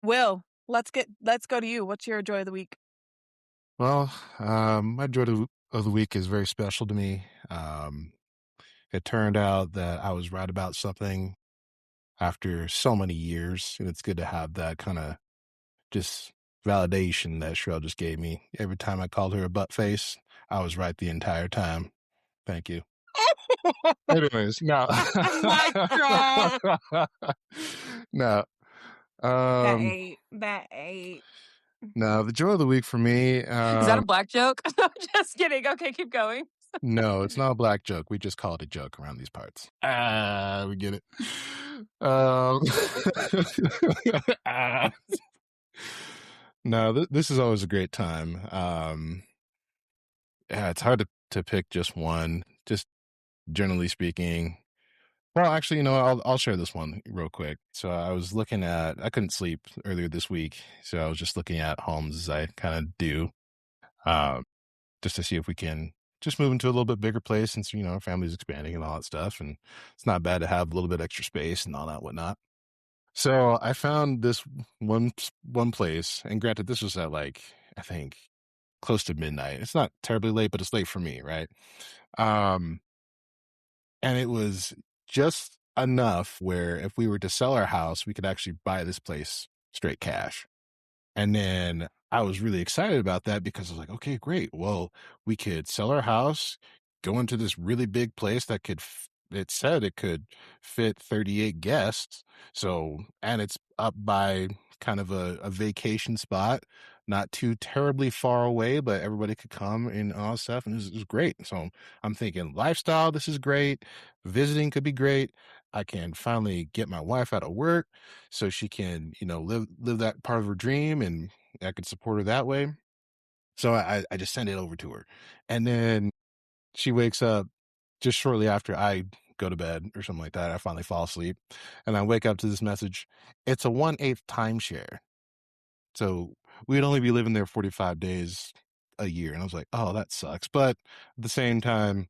Will, let's go to you. What's your joy of the week? Well, my joy of the week is very special to me. It turned out that I was right about something after so many years, and it's good to have that kind of just validation that Sherelle just gave me. Every time I called her a butt face, I was right the entire time. Thank you. Anyways, no. No. That ate. No, the joy of the week for me. Is that a black joke? I'm just kidding. Okay, keep going. No, it's not a black joke. We just call it a joke around these parts. We get it. No, this is always a great time. Yeah, it's hard to pick just one. Just generally speaking. Well, actually, I'll share this one real quick. So I was I couldn't sleep earlier this week, so I was just looking at homes as I kind of do, just to see if we can just move into a little bit bigger place, since our family's expanding and all that stuff, and it's not bad to have a little bit extra space and all that whatnot. So I found this one place, and granted, this was at like I think, close to midnight. It's not terribly late, but it's late for me, right? Um, and it was just enough where if we were to sell our house, we could actually buy this place straight cash. And then I was really excited about that because I was like, okay, great. Well, we could sell our house, go into this really big place that it said it could fit 38 guests. So, and it's up by kind of a vacation spot, not too terribly far away, but everybody could come and all stuff. And it was great. So I'm thinking lifestyle, this is great. Visiting could be great. I can finally get my wife out of work so she can, live that part of her dream, and I could support her that way. So I just send it over to her. And then she wakes up just shortly after I go to bed or something like that. I finally fall asleep and I wake up to this message. It's a 1/8 timeshare. So we'd only be living there 45 days a year. And I was like, oh, that sucks. But at the same time,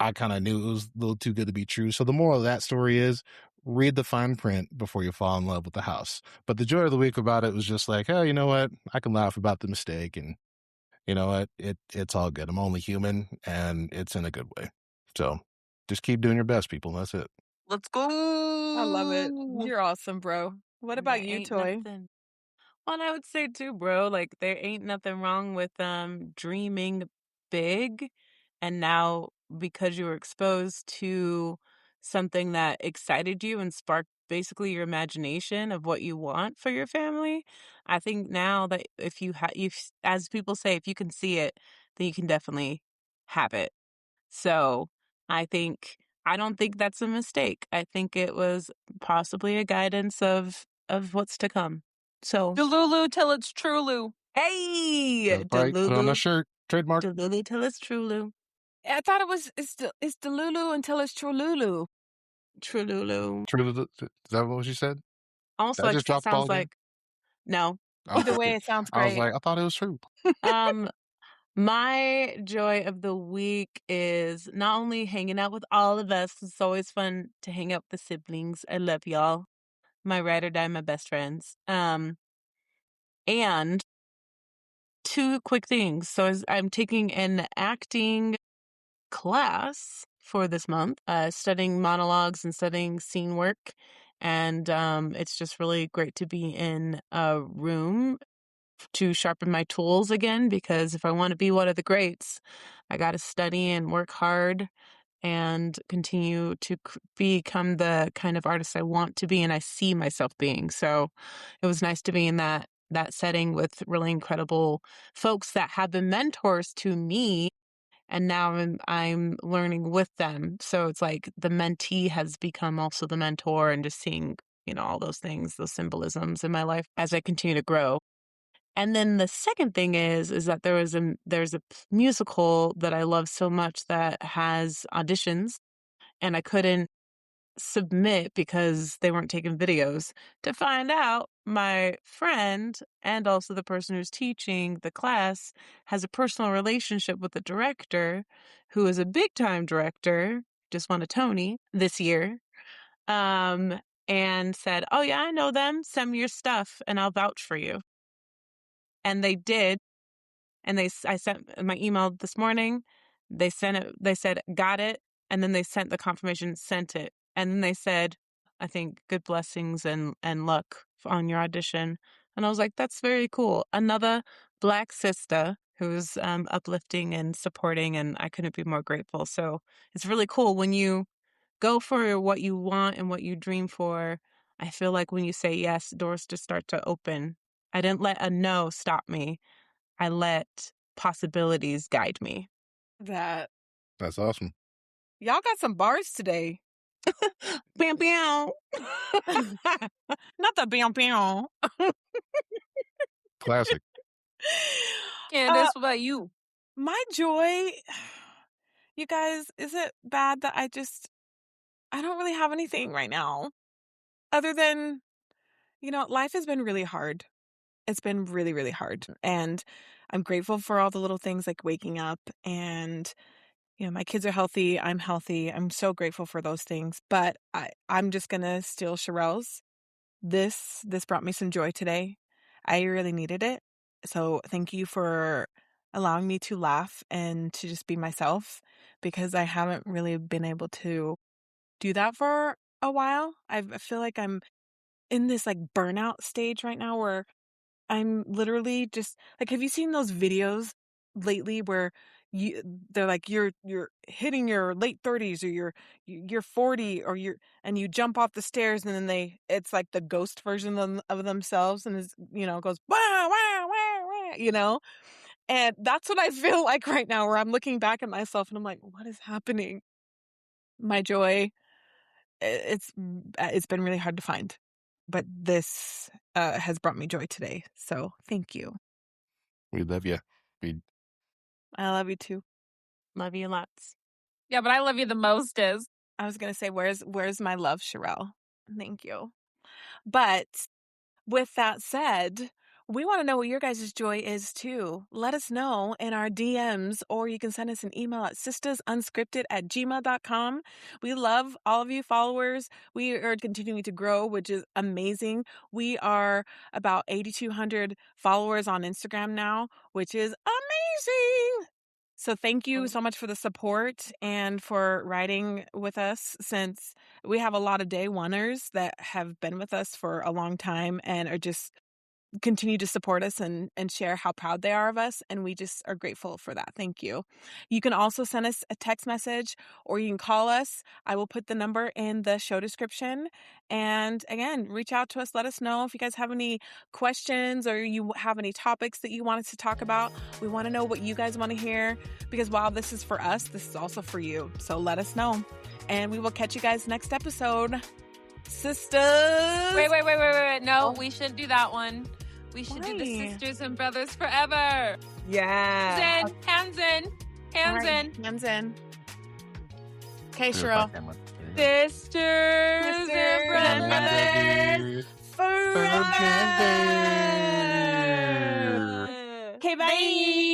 I kind of knew it was a little too good to be true. So the moral of that story is read the fine print before you fall in love with the house. But the joy of the week about it was just like, oh, you know what? I can laugh about the mistake, and you know what? It's all good. I'm only human, and it's in a good way. So just keep doing your best, people. That's it. Let's go. I love it. You're awesome, bro. What about There you, ain't Toy? nothing. Well, and I would say too, bro, like there ain't nothing wrong with dreaming big. And now because you were exposed to something that excited you and sparked basically your imagination of what you want for your family, I think now that if you as people say, if you can see it, then you can definitely have it. So I don't think that's a mistake. I think it was possibly a guidance of what's to come. So, Delulu till it's true. hey, Right. Put on a Delulu, shirt. Trademark. Delulu till it's Trulu, I thought it's Delulu until it's Trululu. Trululu. True. Is that what she said? Almost Did I like just drop the ball sounds again? like no. Oh, Either way, okay. it sounds I was great. like, I thought it was true. Um, my joy of the week is not only hanging out with all of us. It's always fun to hang out with the siblings. I love y'all. My ride or die, my best friends. And two quick things. So I'm taking an acting class for this month, studying monologues and studying scene work. And it's just really great to be in a room to sharpen my tools again, because if I want to be one of the greats, I got to study and work hard and continue to become the kind of artist I want to be and I see myself being. So it was nice to be in that setting with really incredible folks that have been mentors to me, and now I'm learning with them. So it's like the mentee has become also the mentor, and just seeing, all those things, those symbolisms in my life as I continue to grow. And then the second thing is that there's a musical that I love so much that has auditions, and I couldn't submit because they weren't taking videos. To find out, my friend and also the person who's teaching the class has a personal relationship with the director, who is a big time director, just won a Tony this year. And said, "Oh yeah, I know them. Send me your stuff and I'll vouch for you." And they did. And I sent my email this morning. They sent it. They said, "Got it." And then they sent the confirmation, sent it. And then they said, I think, "Good blessings and luck on your audition." And I was like, that's very cool. Another Black sister who's uplifting and supporting, and I couldn't be more grateful. So it's really cool when you go for what you want and what you dream for. I feel like when you say yes, doors just start to open. I didn't let a no stop me. I let possibilities guide me. That That's awesome. y'all got some bars today. Bam, bam. Not the bam bam. Classic. Candace, what about you? My joy, you guys, is it bad that I don't really have anything right now other than, life has been really hard. It's been really, really hard. And I'm grateful for all the little things like waking up and, my kids are healthy. I'm healthy. I'm so grateful for those things. But I'm just going to steal Sherelle's. This brought me some joy today. I really needed it. So thank you for allowing me to laugh and to just be myself, because I haven't really been able to do that for a while. I feel like I'm in this like burnout stage right now where I'm literally just like, have you seen those videos lately where they're like you're hitting your late 30s, or you're 40, or and you jump off the stairs, and then it's like the ghost version of themselves, and is, goes wah, wah, wah, wah, and that's what I feel like right now, where I'm looking back at myself and I'm like, what is happening? My joy, it's been really hard to find, but this has brought me joy today. So thank you. We love you. I love you too. Love you lots. Yeah, but I love you the mostest. I was gonna say, where's my love, Sherelle? Thank you. But with that said, we want to know what your guys' joy is too. Let us know in our DMs, or you can send us an email at sistersunscripted@gmail.com. We love all of you followers. We are continuing to grow, which is amazing. We are about 8,200 followers on Instagram now, which is amazing. So thank you so much for the support and for riding with us, since we have a lot of day oneers that have been with us for a long time and are just continue to support us and share how proud they are of us. And we just are grateful for that. Thank you. You can also send us a text message, or you can call us. I will put the number in the show description. And again, reach out to us. Let us know if you guys have any questions, or you have any topics that you want us to talk about. We want to know what you guys want to hear, because while this is for us, this is also for you. So let us know. And we will catch you guys next episode. Sisters. Wait. No, we shouldn't do that one. We should do the Why? sisters and brothers forever. Yeah. Hands in. Hands in. Okay, Cheryl. Sisters and brothers Forever. Okay, bye.